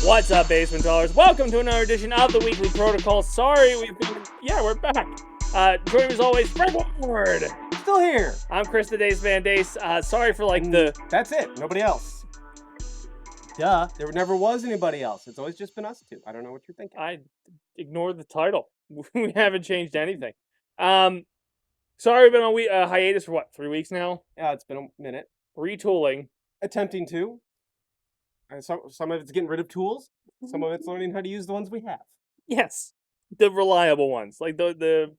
What's up, basement dwellers? Welcome to another edition of the Weekly Protocol. Sorry, we're back. Joining me as always, Fred Ward. Still here. I'm Chris the Dace Van Dace. Sorry for That's it. Nobody else. Duh. There never was anybody else. It's always just been us two. I don't know what you're thinking. I ignored the title. We haven't changed anything. Sorry, we've been on hiatus for 3 weeks now? Yeah, it's been a minute. Retooling. Attempting to. Some of it's getting rid of tools. Some of it's learning how to use the ones we have. Yes, the reliable ones, like the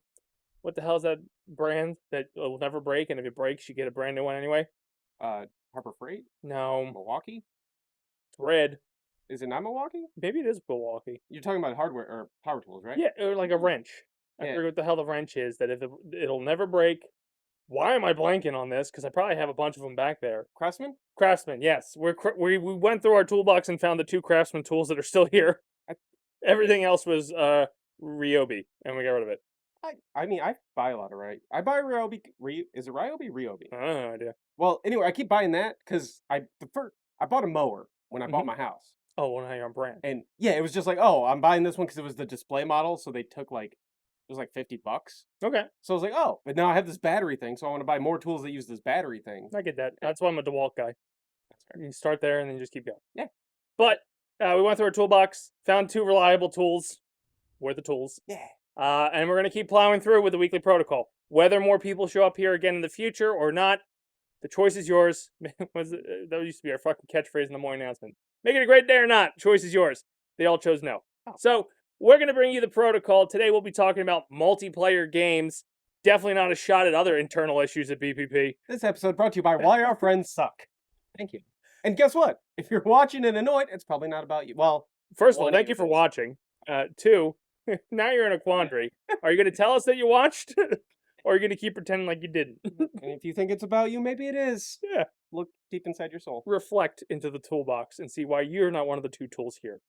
what the hell is that brand that will never break, and if it breaks, you get a brand new one anyway? Harbor Freight? No, Milwaukee? it's red. Is it not Milwaukee? Maybe it is Milwaukee. You're talking about hardware or power tools, right? Yeah, or like a wrench. I forget what the hell the wrench is. That it'll never break. Why am I blanking on this? Because I probably have a bunch of them back there. Craftsman? Craftsman, yes. We went through our toolbox and found the 2 Craftsman tools that are still here. Everything else was Ryobi, and we got rid of it. I mean, I buy a lot of Ryobi. I buy Ryobi. Is it Ryobi? Ryobi. I don't have no idea. Well, anyway, I keep buying that because I bought a mower when I bought my house. Oh, well, now you're on brand. And yeah, it was just like, oh, I'm buying this one because it was the display model, so they took it was like $50. Okay. So I was like, oh, but now I have this battery thing, so I want to buy more tools that use this battery thing. I get that. That's why I'm a DeWalt guy. You start there and then you just keep going. Yeah. But we went through our toolbox, found 2 reliable tools. We're the tools. Yeah. And we're going to keep plowing through with the Weekly Protocol. Whether more people show up here again in the future or not, the choice is yours. That used to be our fucking catchphrase in the morning announcement. Make it a great day or not, choice is yours. They all chose no. Oh. So we're going to bring you the protocol. Today we'll be talking about multiplayer games. Definitely not a shot at other internal issues at BPP. This episode brought to you by Why Our Friends Suck. Thank you. And guess what? If you're watching and annoyed, it's probably not about you. Well, first of all, thank you for watching. 2, now you're in a quandary. Are you going to tell us that you watched? Or are you going to keep pretending like you didn't? And if you think it's about you, maybe it is. Yeah. Look deep inside your soul. Reflect into the toolbox and see why you're not one of the 2 tools here.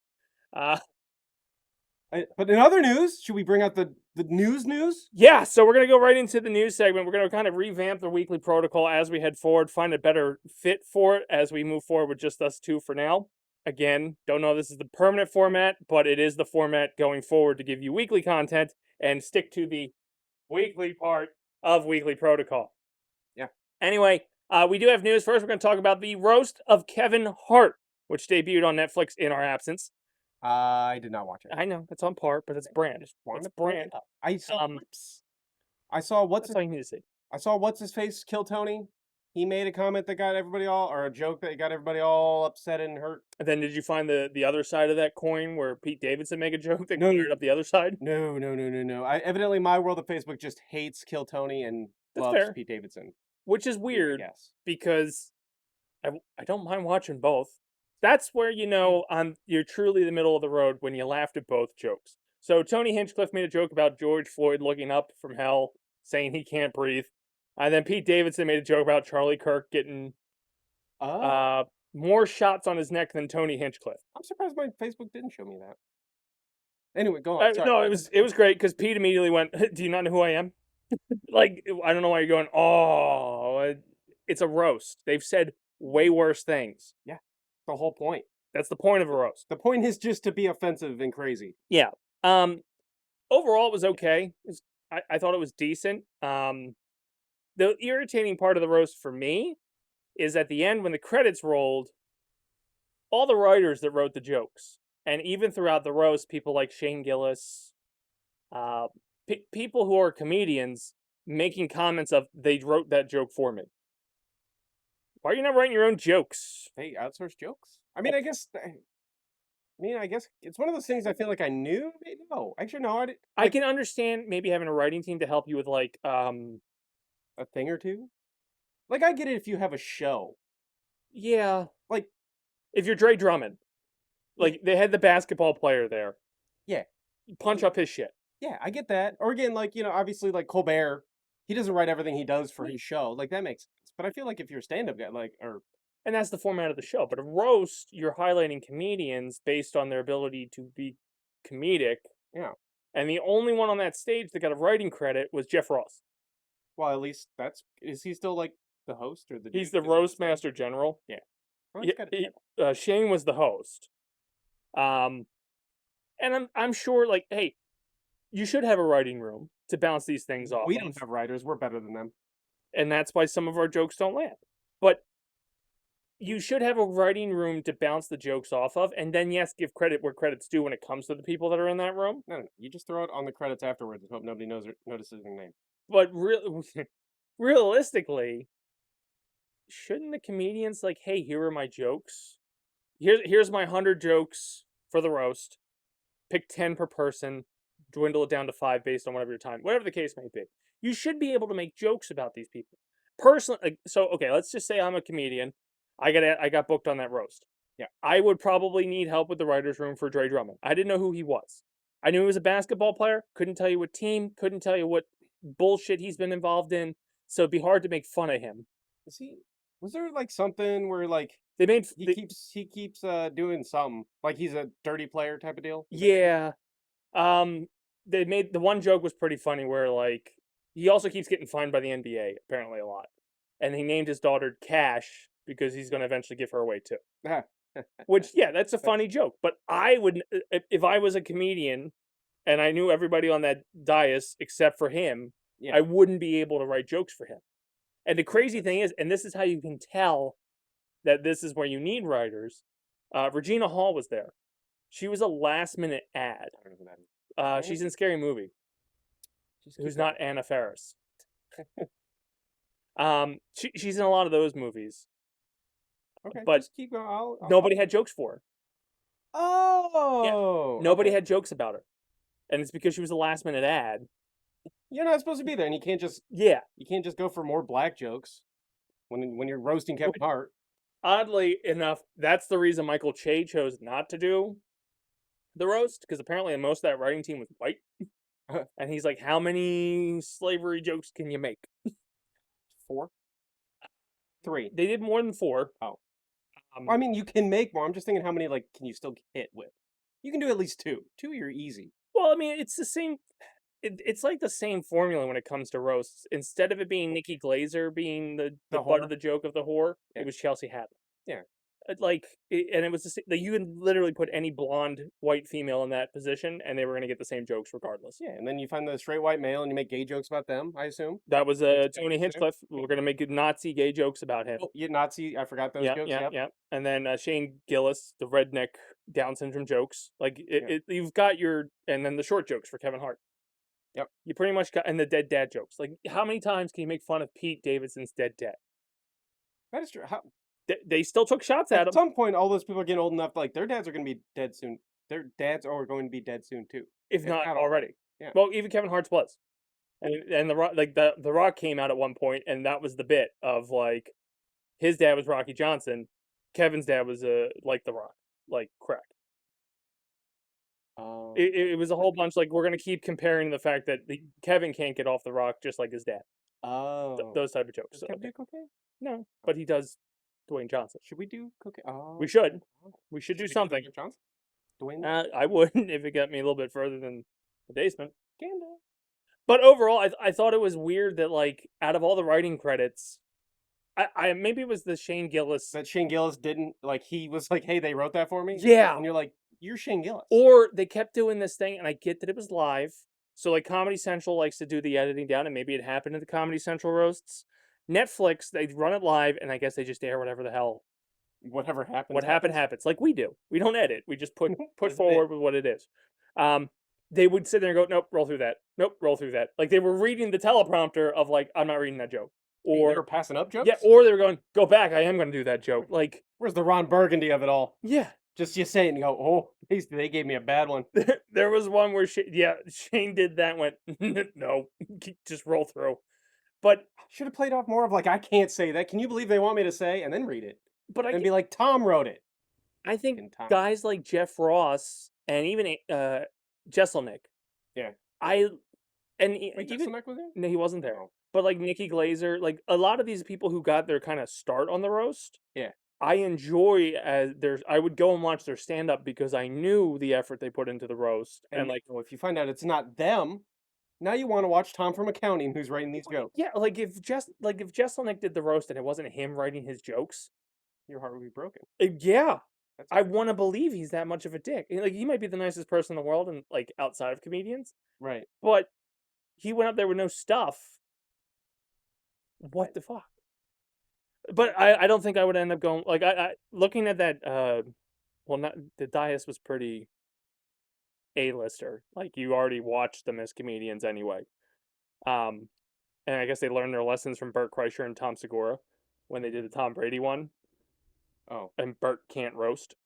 But in other news, should we bring out the news? Yeah, so we're going to go right into the news segment. We're going to kind of revamp the Weekly Protocol as we head forward, find a better fit for it as we move forward with just us 2 for now. Again, don't know if this is the permanent format, but it is the format going forward to give you weekly content and stick to the weekly part of Weekly Protocol. Yeah. Anyway, we do have news. First, we're going to talk about the Roast of Kevin Hart, which debuted on Netflix in our absence. I did not watch it. I know, it's on part, but it's brand. It's brand. I saw what's that's all you need to see. I saw what's his face kill Tony. He made a comment that got everybody or a joke that got everybody all upset and hurt. And then did you find the other side of that coin where Pete Davidson make a joke that cleared up the other side? No. Evidently, my world of Facebook just hates Kill Tony and loves Pete Davidson. Which is weird, because I don't mind watching both. That's where you know you're truly the middle of the road when you laughed at both jokes. So Tony Hinchcliffe made a joke about George Floyd looking up from hell, saying he can't breathe. And then Pete Davidson made a joke about Charlie Kirk getting more shots on his neck than Tony Hinchcliffe. I'm surprised my Facebook didn't show me that. Anyway, go on. No, it was great because Pete immediately went, "Do you not know who I am?" Like, I don't know why you're going, "Oh, it's a roast." They've said way worse things. Yeah, the whole point. That's the point of a roast. The point is just to be offensive and crazy. Yeah. Overall, it was okay. I thought it was decent. The irritating part of the roast for me is at the end when the credits rolled, all the writers that wrote the jokes, and even throughout the roast, people like Shane Gillis, people who are comedians making comments of, they wrote that joke for me. Why are you not writing your own jokes? They outsource jokes? I mean, I guess it's one of those things I feel like I knew. No, actually, no. I can understand maybe having a writing team to help you with a thing or two. Like, I get it if you have a show. Yeah. Like, if you're Dre Drummond. Like, they had the basketball player there. Yeah. Punch up his shit. Yeah, I get that. Or again, like, obviously, like, Colbert, he doesn't write everything he does for his show. Like, that makes sense. But I feel like if you're a stand-up guy, and that's the format of the show. But a roast, you're highlighting comedians based on their ability to be comedic. Yeah. And the only one on that stage that got a writing credit was Jeff Ross. Well, at least is he still like the host or the? He's the roast master general. Yeah. Well, Shane was the host. Um, and I'm sure, like, hey, you should have a writing room to bounce these things off We of, don't have writers. We're better than them. and that's why some of our jokes don't land. But you should have a writing room to bounce the jokes off of, and then yes, give credit where credit's due when it comes to the people that are in that room. No, no, you just throw it on the credits afterwards and hope nobody notices their name. But realistically, shouldn't the comedians like, hey, here are my jokes. Here's my 100 jokes for the roast. Pick 10 per person, dwindle it down to 5 based on whatever the case may be. You should be able to make jokes about these people. Personally, so okay, let's just say I'm a comedian. I got booked on that roast. Yeah. I would probably need help with the writers' room for Dre Drummond. I didn't know who he was. I knew he was a basketball player. Couldn't tell you what team. Couldn't tell you what bullshit he's been involved in. So it'd be hard to make fun of him. Is he? Was there like something where like They made he keeps doing something like he's a dirty player type of deal? yeah. They made the one joke was pretty funny where like he also keeps getting fined by the NBA apparently a lot, and he named his daughter Cash because he's going to eventually give her away too. Which yeah, that's a funny joke. But I would if I was a comedian and I knew everybody on that dais except for him, Yeah. I wouldn't be able to write jokes for him. And the crazy thing is, and this is how you can tell that this is where you need writers. Regina Hall was there. She was a last minute ad. I don't know who that is. She's in Scary Movie. Who's not Anna Faris. She's in a lot of those movies. Okay, but just keep going. I'll Nobody had jokes for her. Oh, Nobody okay. had jokes about her, and it's because she was a last minute ad. You're not supposed to be there, and you can't just go for more black jokes when you're roasting Kevin Hart. Oddly enough, that's the reason Michael Che chose not to do the roast, because apparently most of that writing team was white. And he's like, how many slavery jokes can you make? 4? 3. They did more than 4. Oh. I mean, you can make more. I'm just thinking how many, like, can you still hit with? You can do at least 2. 2, you're easy. Well, I mean, it's the same. It's like the same formula when it comes to roasts. Instead of it being Nikki Glazer being the butt of the joke of the whore, it was Chelsea Hadley. Yeah. And it was like you can literally put any blonde white female in that position, and they were going to get the same jokes regardless. Yeah, and then you find the straight white male, and you make gay jokes about them. I assume that was Tony Hinchcliffe. We're going to make Nazi gay jokes about him. Oh, yeah, Nazi. I forgot those jokes. Yeah. And then Shane Gillis, the redneck Down syndrome jokes. Like you've got and then the short jokes for Kevin Hart. Yep. You pretty much got, and the dead dad jokes. Like, how many times can you make fun of Pete Davidson's dead dad? That is true. They still took shots at him. At some point, all those people are getting old enough. Like their dads are going to be dead soon. Their dads are going to be dead soon too, if not already. Yeah. Well, even Kevin Hart's was, and the Rock, like the Rock came out at one point, and that was the bit of like, his dad was Rocky Johnson, Kevin's dad was like the Rock, like crack. It was a whole bunch. Like, we're gonna keep comparing the fact that Kevin can't get off the Rock just like his dad. Those type of jokes. Does Kevin do cocaine? No, but he does Dwayne Johnson. Should we do cocaine? We should. We should do something. Johnson? Dwayne? I wouldn't if it got me a little bit further than the basement. But overall, I thought it was weird that like out of all the writing credits, I maybe it was the Shane Gillis that Shane Gillis didn't like. He was like, "Hey, they wrote that for me." Yeah, and you're like, "You're Shane Gillis." Or they kept doing this thing, and I get that it was live. So like Comedy Central likes to do the editing down, and maybe it happened at the Comedy Central roasts. Netflix, they run it live, and I guess they just air whatever the hell. Whatever happens. What happens. Like we do. We don't edit. We just put forward with what it is. They would sit there and go, nope, roll through that. Nope, roll through that. Like they were reading the teleprompter of like, I'm not reading that joke. Or they were passing up jokes? Yeah, or they were going, go back, I am going to do that joke. Like, where's the Ron Burgundy of it all? Yeah. Just you say it and go, oh, they gave me a bad one. There was one where Shane did that and went, no, just roll through. But should have played off more of like, I can't say that. Can you believe they want me to say? And then read it. But and be like, Tom wrote it. I think guys like Jeff Ross and even Jesselnick. Yeah. Jesselnick was there? No, he wasn't there. But like Nikki Glazer, like a lot of these people who got their kind of start on the roast. Yeah. I enjoy I would go and watch their stand up because I knew the effort they put into the roast. And like, well, if you find out it's not them, now you want to watch Tom from Accounting who's writing these jokes. Yeah, like if Jesselnick did the roast and it wasn't him writing his jokes, your heart would be broken. Yeah. I want to believe he's that much of a dick. Like, he might be the nicest person in the world, and like outside of comedians, right. but he went up there with no stuff. What the fuck? But I don't think I would end up going like I looking at that. Well, not the Dace was pretty A-lister. Like, you already watched them as comedians anyway. Um, and I guess they learned their lessons from Bert Kreischer and Tom Segura when they did the Tom Brady one. Oh. And Bert can't roast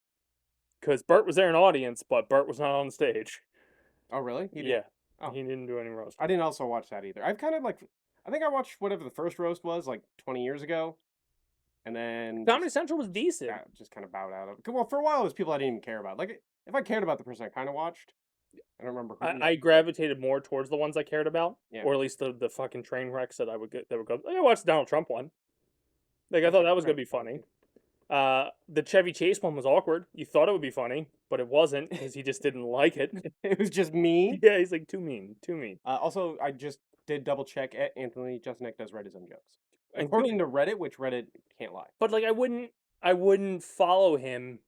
because Bert was there in audience, but Bert was not on stage. Oh, really? Yeah, Oh. he didn't do any roast. I didn't also watch that either. I've kind of like, I think I watched whatever the first roast was, like 20 years ago. And then Comedy Central was decent. yeah, just kind of bowed out of it. Well, for a while, it was people I didn't even care about. Like, if I cared about the person I kind of watched, I don't remember who. I gravitated more towards the ones I cared about, Yeah. or at least the fucking train wrecks that I would get. That would go. Like, I watched the Donald Trump one. Like, I thought that was gonna be funny. The Chevy Chase one was awkward. You thought it would be funny, but it wasn't because he just didn't like it. It was just me. Yeah, he's like too mean, too mean. Also, I just did double check. Anthony Jeselnik does write his own jokes, And according to Reddit, which Reddit can't lie. But like, I wouldn't follow him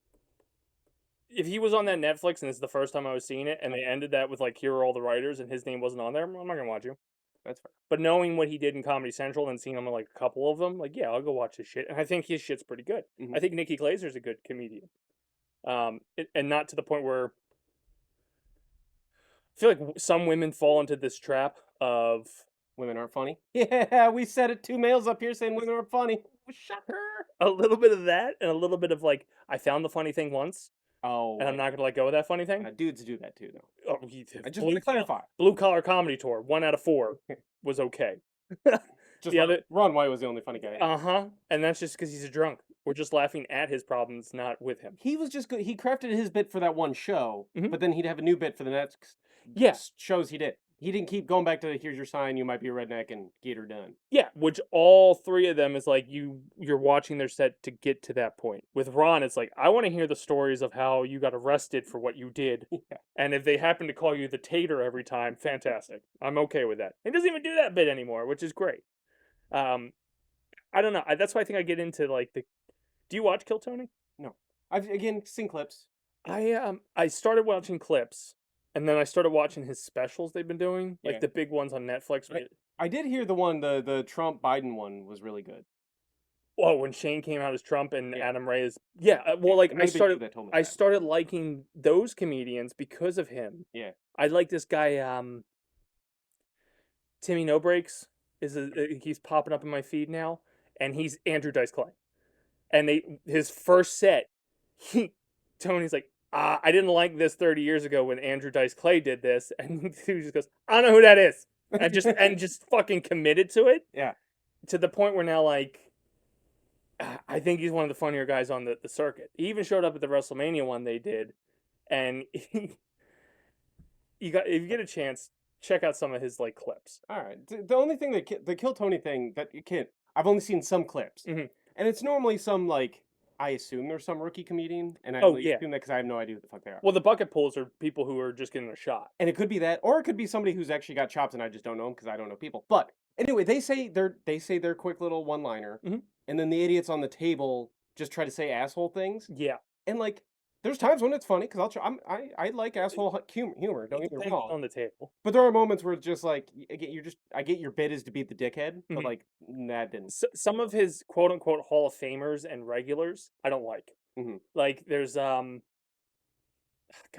if he was on that Netflix and this is the first time I was seeing it, and they ended that with like, here are all the writers, and his name wasn't on there. I'm not gonna watch you. That's fair. But knowing what he did in Comedy Central and seeing him in like a couple of them, like, yeah, I'll go watch his shit. And I think his shit's pretty good. Mhm. I think Nikki Glazer's a good comedian. And not to the point where I feel like some women fall into this trap of Women aren't funny. Yeah, we said it. 2 males up here saying women aren't funny. Shocker. a little bit of that and a little bit of like, I found the funny thing once, Oh, and I'm not gonna let go of that funny thing. dudes do that too, though. Oh, I just want to clarify. Blue Collar Comedy Tour, 1 out of 4 was okay. Just The like other- Ron White was the only funny guy. And that's just because he's a drunk. We're just laughing at his problems, not with him. He was just good. He crafted his bit for that one show, Mhm. but then he'd have a new bit for the next Yeah. shows he did. He didn't keep going back to here's your sign, you might be a redneck, and get her done. Yeah, which all 3 of them is like you're watching their set to get to that point. With Ron, it's like, I want to hear the stories of how you got arrested for what you did. Yeah. And if they happen to call you the tater every time, fantastic. I'm okay with that. He doesn't even do that bit anymore, which is great. I don't know. That's why I think I get into like the. Do you watch Kill Tony? No, I've again seen clips. I started watching clips, and then I started watching his specials they've been doing, like Yeah. the big ones on Netflix. I did hear the Trump Biden one was really good. Oh, when Shane came out as Trump and Yeah. Adam Ray is well, like Maybe you that told me I that. started liking those comedians because of him. Yeah. I like this guy Timmy No Breaks he's popping up in my feed now, and he's Andrew Dice Clay. And his first set, Tony's like, I didn't like this 30 years ago when Andrew Dice Clay did this, and he just goes, I don't know who that is, and just fucking committed to it. Yeah. To the point where now, like, I think he's one of the funnier guys on the circuit. He even showed up at the WrestleMania one they did, and if you get a chance, check out some of his like clips. All right. The only thing the Kill Tony thing that you can't. I've only seen some clips, Mhm. and it's normally some like I assume there's some rookie comedian, and I Oh, only yeah. assume that because I have no idea who the fuck they are. Well, the bucket pulls are people who are just getting a shot. And it could be that, or it could be somebody who's actually got chops, and I just don't know them because I don't know people. But anyway, they say their quick little one liner, Mhm. and then the idiots on the table just try to say asshole things, Yeah. and like. There's times when it's funny because I like asshole humor. Don't get me Depends wrong. on the table. But there are moments where it's just like I get your bit is to beat the dickhead, but Mhm. like that didn't. Some of his quote unquote Hall of Famers and regulars, I don't like. Mhm. Like there's God,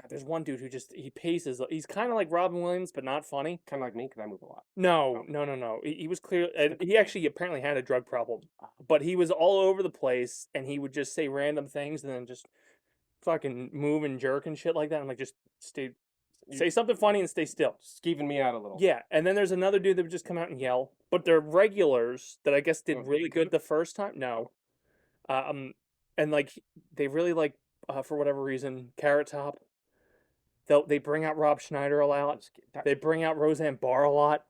there's one dude who he paces. He's kind of like Robin Williams, but not funny. Kind of like me because I move a lot. No. He was clear, and he actually apparently had a drug problem, but he was all over the place, and he would just say random things and then just fucking move and jerk and shit like that. I'm like, just say something funny and stay still. Skeeving me out a little. Yeah, and then there's another dude that would just come out and yell, but they're regulars that I guess did Oh, really good the first time. No, and like they really like for whatever reason, Carrot Top. They bring out Rob Schneider a lot. They bring out Roseanne Barr a lot.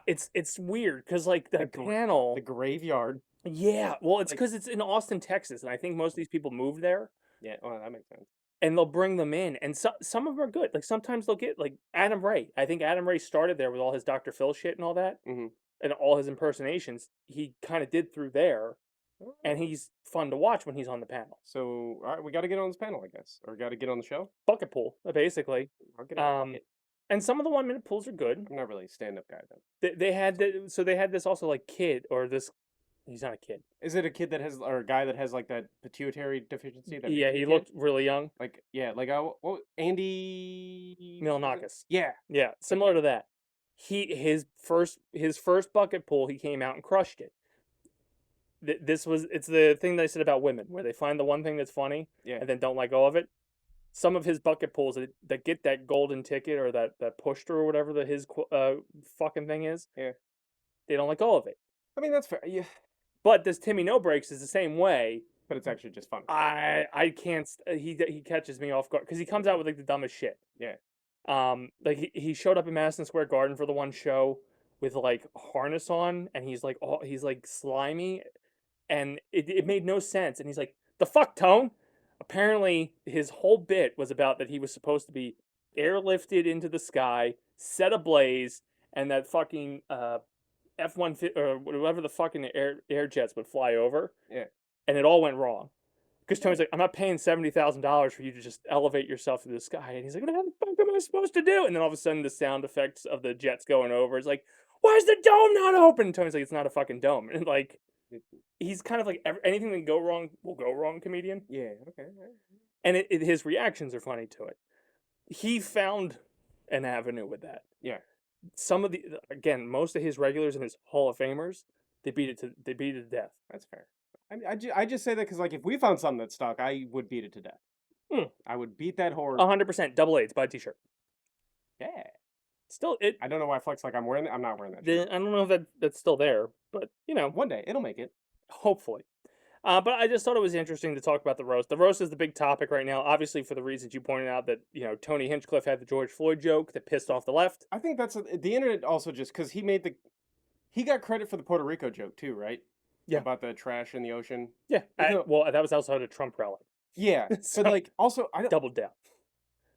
It's weird because like the panel, the graveyard. Yeah, well, it's Like- because it's in Austin, Texas, and I think most of these people move there. Yeah, well, that makes sense. And they'll bring them in, and some of them are good. Like sometimes they'll get like Adam Ray. I think Adam Ray started there with all his Dr. Phil shit and all that, Mhm. and all his impersonations. He kind of did through there, and he's fun to watch when he's on the panel. So, all right, we got to get on this panel, I guess, or got to get on the show. Bucket pool, basically. I'll get on Um, and some of the 1 minute pools are good. I'm not really a stand-up guy though. They had so they had this also like kid or this. He's not a kid. Is it a kid that has, or a guy that has like that pituitary deficiency? That Yeah, he kid? looked really young. Like, yeah, like Andy Milonakis. Yeah, Yeah, similar to that. His first bucket pool, he came out and crushed it. It's the thing that I said about women, where they find the one thing that's funny yeah. and then don't let go of it. Some of his bucket pools that get that golden ticket or that push through or whatever his fucking thing is, Yeah. they don't let go of it. I mean, that's fair. Yeah, But this Timmy No Breaks is the same way. but it's actually just fun. I can't. He catches me off guard because he comes out with like the dumbest shit. Yeah. Like he showed up in Madison Square Garden for the one show with like harness on, and he's like slimy, and it made no sense. And he's like, "The fuck, Tone." Apparently, his whole bit was about that he was supposed to be airlifted into the sky, set ablaze, and that fucking F-150 or whatever the fucking air jets would fly over. Yeah. And it all went wrong. Because Tony's like, I'm not paying $70,000 for you to just elevate yourself to the sky. And he's like, what the fuck am I supposed to do? And then all of a sudden, the sound effects of the jets going over is like, why is the dome not open? And Tony's like, it's not a fucking dome. And like, he's kind of like anything that can go wrong will go wrong comedian. Yeah. Okay. And his reactions are funny to it. He found an avenue with that. Yeah. Some of most of his regulars and his Hall of Famers, they beat it to death. That's fair. I mean, I just say that because like if we found something that stuck, I would beat it to death. I would beat that horse. 100%. Double A's. Buy a t-shirt. Yeah. Still, I don't know why Flex like I'm wearing it. I'm not wearing that. Shirt. I don't know if that's still there, but one day it'll make it. Hopefully. But I just thought it was interesting to talk about the roast. The roast is the big topic right now, obviously for the reasons you pointed out that Tony Hinchcliffe had the George Floyd joke that pissed off the left. I think that's the internet also just because he got credit for the Puerto Rico joke too, right? Yeah. About the trash in the ocean. Yeah. Well, that was outside of Trump rally. Yeah. So, but like also I don't doubled down.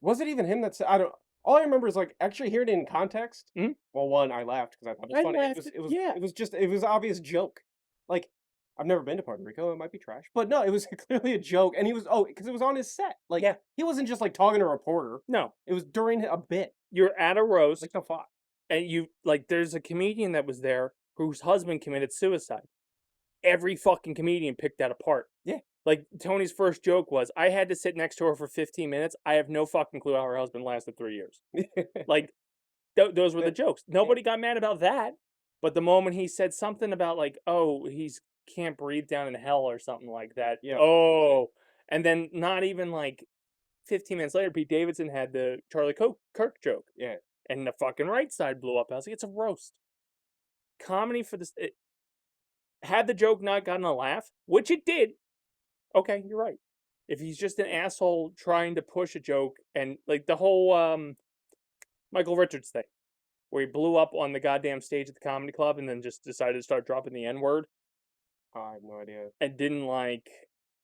Was it even him that said I don't all I remember is like actually hearing it in context. Mm-hmm. Well, one, I laughed because I thought it was funny. It was obvious joke. Like I've never been to Puerto Rico. It might be trash, but no, it was clearly a joke. And he was because it was on his set. Like he wasn't just like talking to a reporter. No, it was during a bit. You're at a roast, like the fuck, and there's a comedian that was there whose husband committed suicide. Every fucking comedian picked that apart. Yeah. Like Tony's first joke was, I had to sit next to her for 15 minutes. I have no fucking clue how her husband lasted 3 years. Like, those were the jokes. Nobody got mad about that. But the moment he said something about like, oh, he's can't breathe down in hell or something like that. Yeah. Oh, and then not even like 15 minutes later, Pete Davidson had the Charlie Kirk joke. Yeah. And the fucking right side blew up. I was like, it's a roast. Comedy for this. Had the joke not gotten a laugh, which it did, okay, you're right. If he's just an asshole trying to push a joke, and like the whole Michael Richards thing, where he blew up on the goddamn stage at the comedy club and then just decided to start dropping the N-word. I have no idea. And didn't like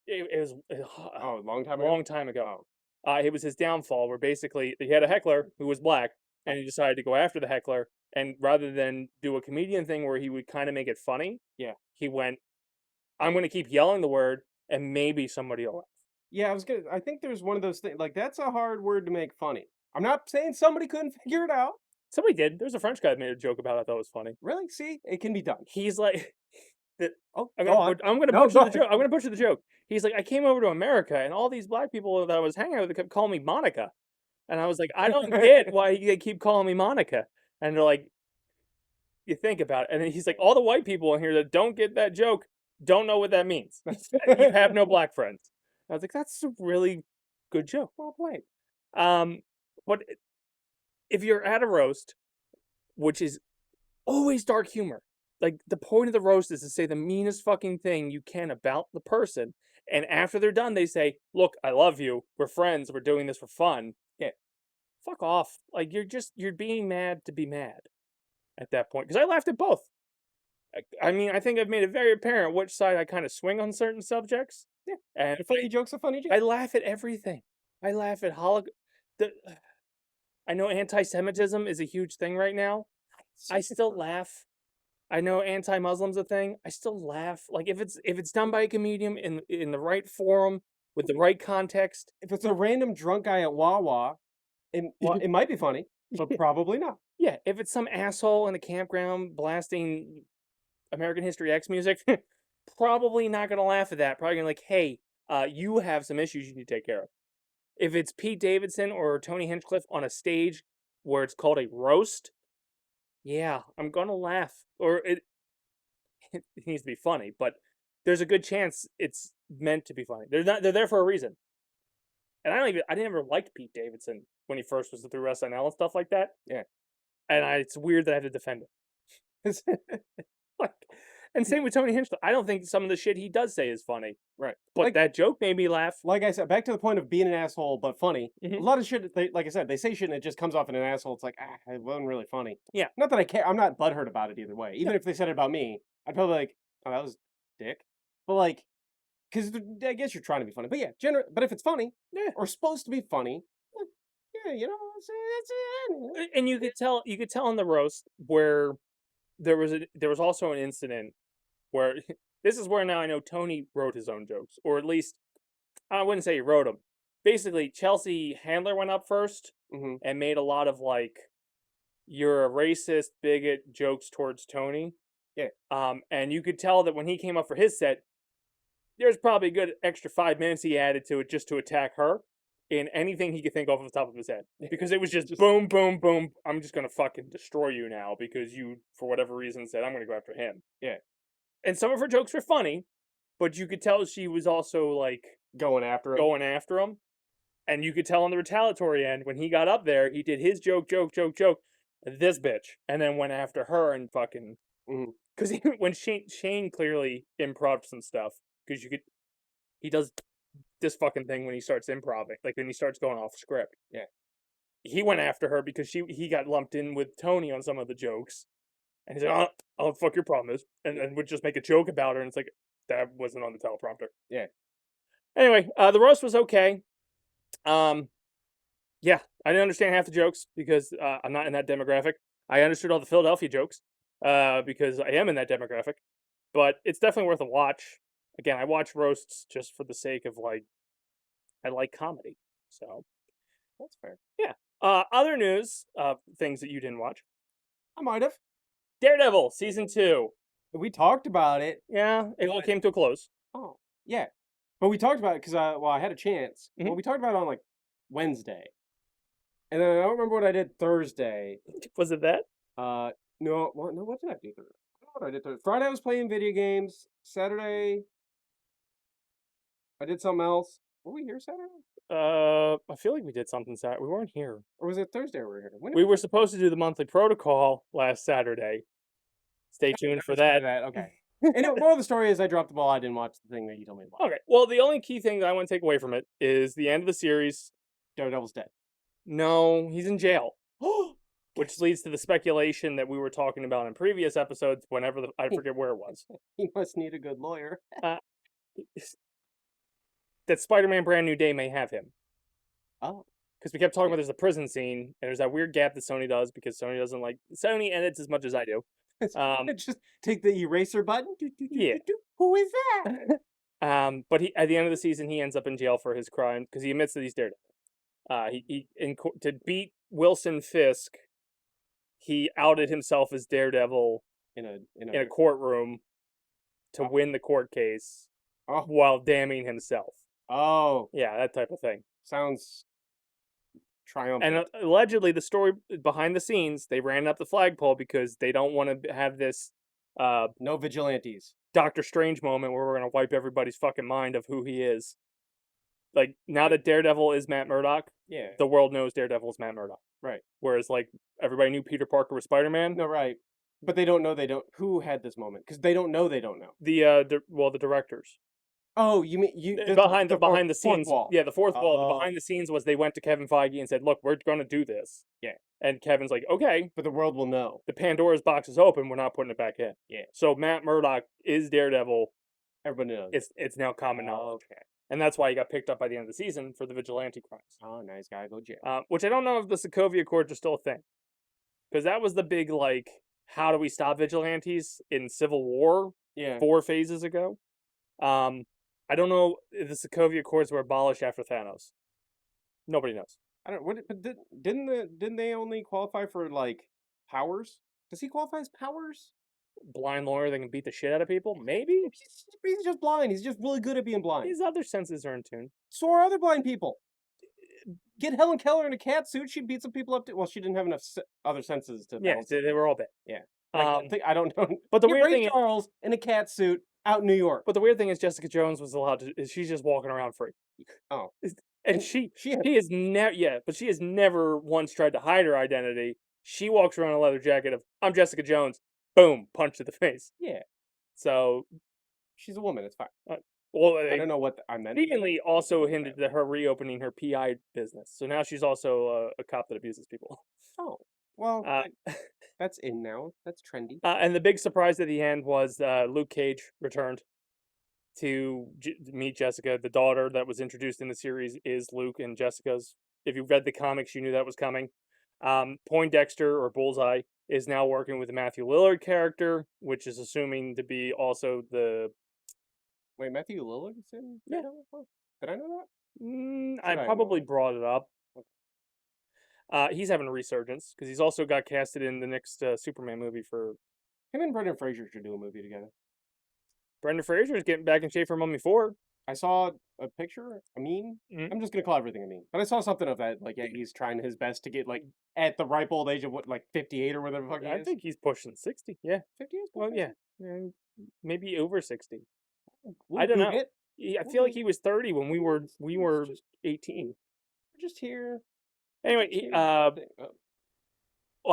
it was a long time ago. Long time ago. It was his downfall, where basically he had a heckler who was black, and he decided to go after the heckler. And rather than do a comedian thing where he would kind of make it funny, he went, I'm going to keep yelling the word, and maybe somebody will laugh. Yeah, I think there's one of those things, like, that's a hard word to make funny. I'm not saying somebody couldn't figure it out. Somebody did. There's a French guy that made a joke about it I thought was funny. Really? See? It can be done. He's like, I'm going to butcher the joke. He's like, I came over to America, and all these black people that I was hanging out with kept calling me Monica. And I was like, I don't get why they keep calling me Monica. And they're like, you think about it. And then he's like, all the white people in here that don't get that joke don't know what that means. You have no black friends. I was like, that's a really good joke. Well played. But if you're at a roast, which is always dark humor, like the point of the roast is to say the meanest fucking thing you can about the person. And after they're done, they say, look, I love you. We're friends. We're doing this for fun. Yeah. Fuck off. Like, you're being mad to be mad at that point. Because I laughed at both. I mean, I think I've made it very apparent which side I kind of swing on certain subjects. Yeah. And a funny joke's a funny joke. I laugh at everything. I laugh at I know anti-Semitism is a huge thing right now. I still laugh I know anti-Muslim's a thing. I still laugh. Like if it's done by a comedian in the right forum with the right context. If it's a random drunk guy at Wawa, it might be funny, but probably not. Yeah, if it's some asshole in a campground blasting American History X music, probably not gonna laugh at that. Probably gonna like, hey, you have some issues you need to take care of. If it's Pete Davidson or Tony Hinchcliffe on a stage where it's called a roast, yeah, I'm gonna laugh. Or it needs to be funny, but there's a good chance it's meant to be funny. They're there for a reason. And I didn't ever like Pete Davidson when he first was through SNL and stuff like that. Yeah. And it's weird that I have to defend it. Like, and same with Tony Hinchcliffe. I don't think some of the shit he does say is funny. Right. But Like, that joke made me laugh. like I said, back to the point of being an asshole, but funny. A Mhm. lot of shit, like I said, they say shit and it just comes off in an asshole. It's like, it wasn't really funny. Yeah. Not that I care. I'm not butthurt about it either way. Even No. if they said it about me, I'd probably like, oh, that was dick. But like, because I guess you're trying to be funny. But yeah, but if it's funny, Yeah. or supposed to be funny, yeah, And you could tell in the roast where there was also an incident where this is where now I know Tony wrote his own jokes, or at least I wouldn't say he wrote them. Basically, Chelsea Handler went up 1st and made a lot of like, "You're a racist bigot" jokes towards Tony. Yeah. And you could tell that when he came up for his set, there's probably a good extra 5 minutes he added to it just to attack her in anything he could think of off the top of his head. Because it was just boom, boom, boom. I'm just gonna fucking destroy you now because you, for whatever reason, said I'm gonna go after him. Yeah. And some of her jokes were funny, but you could tell she was also like going after him. And you could tell on the retaliatory end when he got up there, he did his joke, this bitch, and then went after her and fucking. Because when Shane clearly improv some stuff, because he does this fucking thing when he starts improvising, like when he starts going off script. Yeah. He went after her because he got lumped in with Tony on some of the jokes. And he's like, oh, fuck your problem is. And would just make a joke about her. And it's like, that wasn't on the teleprompter. Yeah. Anyway, the roast was okay. Yeah, I didn't understand half the jokes because I'm not in that demographic. I understood all the Philadelphia jokes because I am in that demographic. But it's definitely worth a watch. Again, I watch roasts just for the sake of like, I like comedy. So that's fair. Yeah. Other news, things that you didn't watch. I might have. Daredevil season 2. We talked about it. Yeah, it all came to a close. Oh, yeah. But we talked about it because I had a chance. Well, we talked about it on like Wednesday. And then I don't remember what I did Thursday. Was it that? No, what did I do Thursday? I don't know what I did Thursday. Friday I was playing video games. Saturday I did something else. Were we here Saturday? I feel like we did something Saturday. We weren't here. Or was it Thursday we were here? We were supposed to do the monthly protocol last Saturday. Stay tuned for that. Okay. And more of the story is I dropped the ball. I didn't watch the thing that you told me about. Okay. Well, the only key thing that I want to take away from it is the end of the series. Daredevil's dead. No, he's in jail. Which leads to the speculation that we were talking about in previous episodes whenever I forget where it was. He must need a good lawyer. That Spider-Man Brand New Day may have him. Oh. Because we kept talking about there's a prison scene, and there's that weird gap that Sony does because Sony doesn't like... Sony edits as much as I do. Just take the eraser button. Yeah. Who is that? But at the end of the season, he ends up in jail for his crime because he admits that he's Daredevil. To beat Wilson Fisk, he outed himself as Daredevil in a courtroom to win the court case while damning himself. Oh. Yeah, that type of thing. Sounds triumphant. And allegedly, the story behind the scenes, they ran up the flagpole because they don't want to have this... no vigilantes. Doctor Strange moment where we're going to wipe everybody's fucking mind of who he is. Like, now that Daredevil is Matt Murdock, the world knows Daredevil is Matt Murdock. Right. Whereas, like, everybody knew Peter Parker was Spider-Man. No, right. But they don't know who had this moment? Because they don't know. The directors. Oh, you mean behind the scenes wall. Yeah, the fourth wall. The behind the scenes was they went to Kevin Feige and said, "Look, we're going to do this." Yeah. And Kevin's like, "Okay, but the world will know. The Pandora's box is open. We're not putting it back in." Yeah. So Matt Murdock is Daredevil. Everybody knows. It's now common knowledge. Okay. And that's why he got picked up by the end of the season for the vigilante crimes. Oh, nice guy, go jail. Which I don't know if the Sokovia Accords are still a thing, because that was the big like how do we stop vigilantes in Civil War 4 phases ago. I don't know if the Sokovia Accords were abolished after Thanos. Nobody knows. I don't. What? But didn't they only qualify for like powers? Does he qualify as powers? Blind lawyer that can beat the shit out of people? Maybe. He's just blind. He's just really good at being blind. His other senses are in tune. So are other blind people. Get Helen Keller in a cat suit. She'd beat some people up. Well, she didn't have enough other senses to. Yeah, they were all bit. Yeah. I don't know. But the weird thing is Charles in a cat suit out in New York. But the weird thing is Jessica Jones was allowed to. She's just walking around free. Oh. And she has never but she has never once tried to hide her identity. She walks around in a leather jacket of I'm Jessica Jones. Boom, punch to the face. Yeah. So she's a woman. It's fine. Well, I don't know what I meant. Conveniently, also hinted at her reopening her PI business. So now she's also a cop that abuses people. Oh, well, that's in now. That's trendy. And the big surprise at the end was Luke Cage returned to meet Jessica. The daughter that was introduced in the series is Luke and Jessica's. If you read the comics, you knew that was coming. Poindexter, or Bullseye, is now working with the Matthew Lillard character, which is assuming to be also the... Wait, Matthew Lillard is in? Yeah. Did I know that? I probably brought it up. He's having a resurgence, because he's also got casted in the next Superman movie for... Him and Brendan Fraser should do a movie together. Brendan Fraser is getting back in shape for Mummy 4. I saw a picture, a meme. I'm just gonna call everything a meme. But I saw something of that, like he's trying his best to get like at the ripe old age of what, like 58 or whatever the fuck he is. I think he's pushing 60. Yeah, 50 is. Well, yeah, maybe over 60. I don't know. I feel like he was 30 when we were 18. We're just here. Anyway, on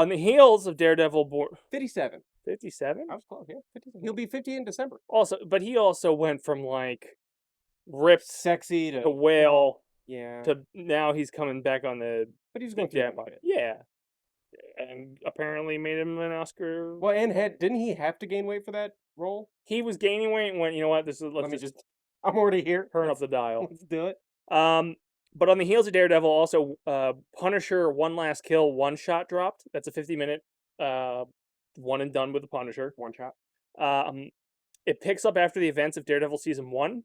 the heels of Daredevil, 57. 57. I was close. Yeah, 57. He'll be 50 in December. Also, but he also went from like ripped, sexy to whale, to now he's coming back on the. But he's going to about it. Yeah, and apparently made him an Oscar. Well, and didn't he have to gain weight for that role? He was gaining weight and went, you know what? I'm already here. Turn up the dial. Let's do it. But on the heels of Daredevil, also Punisher One Last Kill one shot dropped. That's a 50-minute one and done with the Punisher. One shot. It picks up after the events of Daredevil season 1.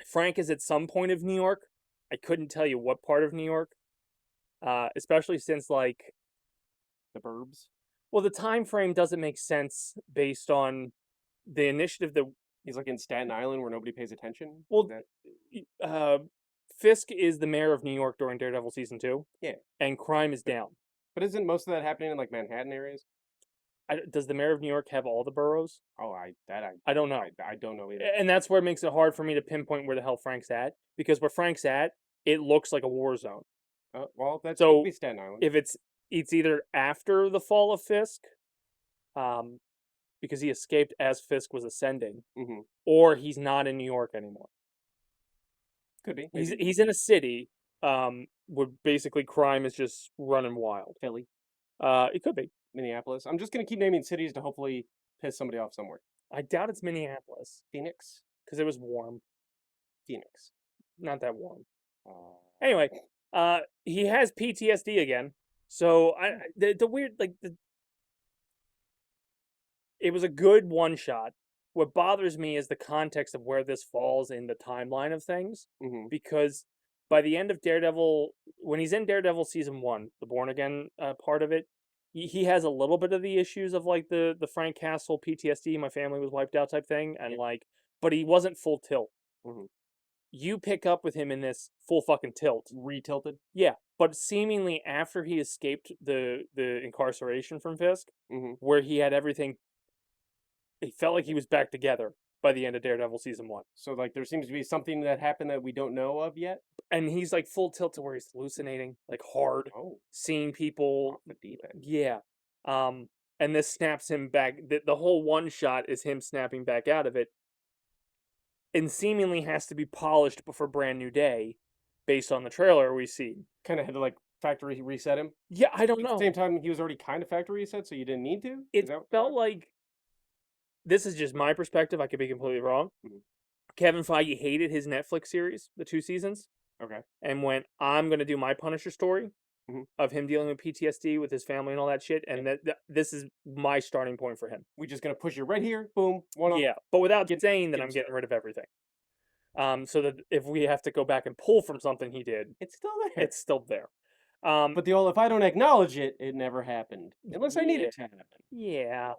Frank is at some point of New York. I couldn't tell you what part of New York. Especially since like the burbs. Well, the time frame doesn't make sense based on the initiative that he's like in Staten Island where nobody pays attention. Well, Fisk is the mayor of New York during Daredevil season 2. Yeah, and crime is down. But isn't most of that happening in like Manhattan areas? Does the mayor of New York have all the boroughs? Oh, I don't know. I don't know either. And that's where it makes it hard for me to pinpoint where the hell Frank's at, because where Frank's at, it looks like a war zone. Well, that's so Staten Island. If it's either after the fall of Fisk, because he escaped as Fisk was ascending, or he's not in New York anymore. Could be. He's in a city where basically crime is just running wild. Philly. It could be. Minneapolis. I'm just going to keep naming cities to hopefully piss somebody off somewhere. I doubt it's Minneapolis. Phoenix? Because it was warm. Phoenix. Not that warm. Anyway, he has PTSD again. So the weird, like, it was a good one shot. What bothers me is the context of where this falls in the timeline of things. Because by the end of Daredevil, when he's in Daredevil season 1, the Born Again part of it, he has a little bit of the issues of like the Frank Castle PTSD, my family was wiped out type thing, and like, but he wasn't full tilt. You pick up with him in this full fucking tilt, retilted. Yeah, but seemingly after he escaped the incarceration from Fisk, where he had everything, it felt like he was back together by the end of Daredevil season 1. So like there seems to be something that happened that we don't know of yet, and he's like full tilt to where he's hallucinating, like hard, seeing people. Off the deep end. Yeah, and this snaps him back. The whole one shot is him snapping back out of it, and seemingly has to be polished for Brand New Day, based on the trailer we see. Kind of had to like factory reset him. Yeah, I don't know. At the same time, he was already kind of factory reset, so you didn't need to. It felt like. This is just my perspective. I could be completely wrong. Kevin Feige hated his Netflix series, the 2 seasons. Okay. And went, I'm going to do my Punisher story. of him dealing with PTSD with his family and all that shit, and that this is my starting point for him. We're just gonna push you right here, boom, Yeah, but without saying that I'm getting rid of everything. So that if we have to go back and pull from something he did, it's still there. It's still there. But the old, if I don't acknowledge it, it never happened. Unless I need it to happen. Yeah.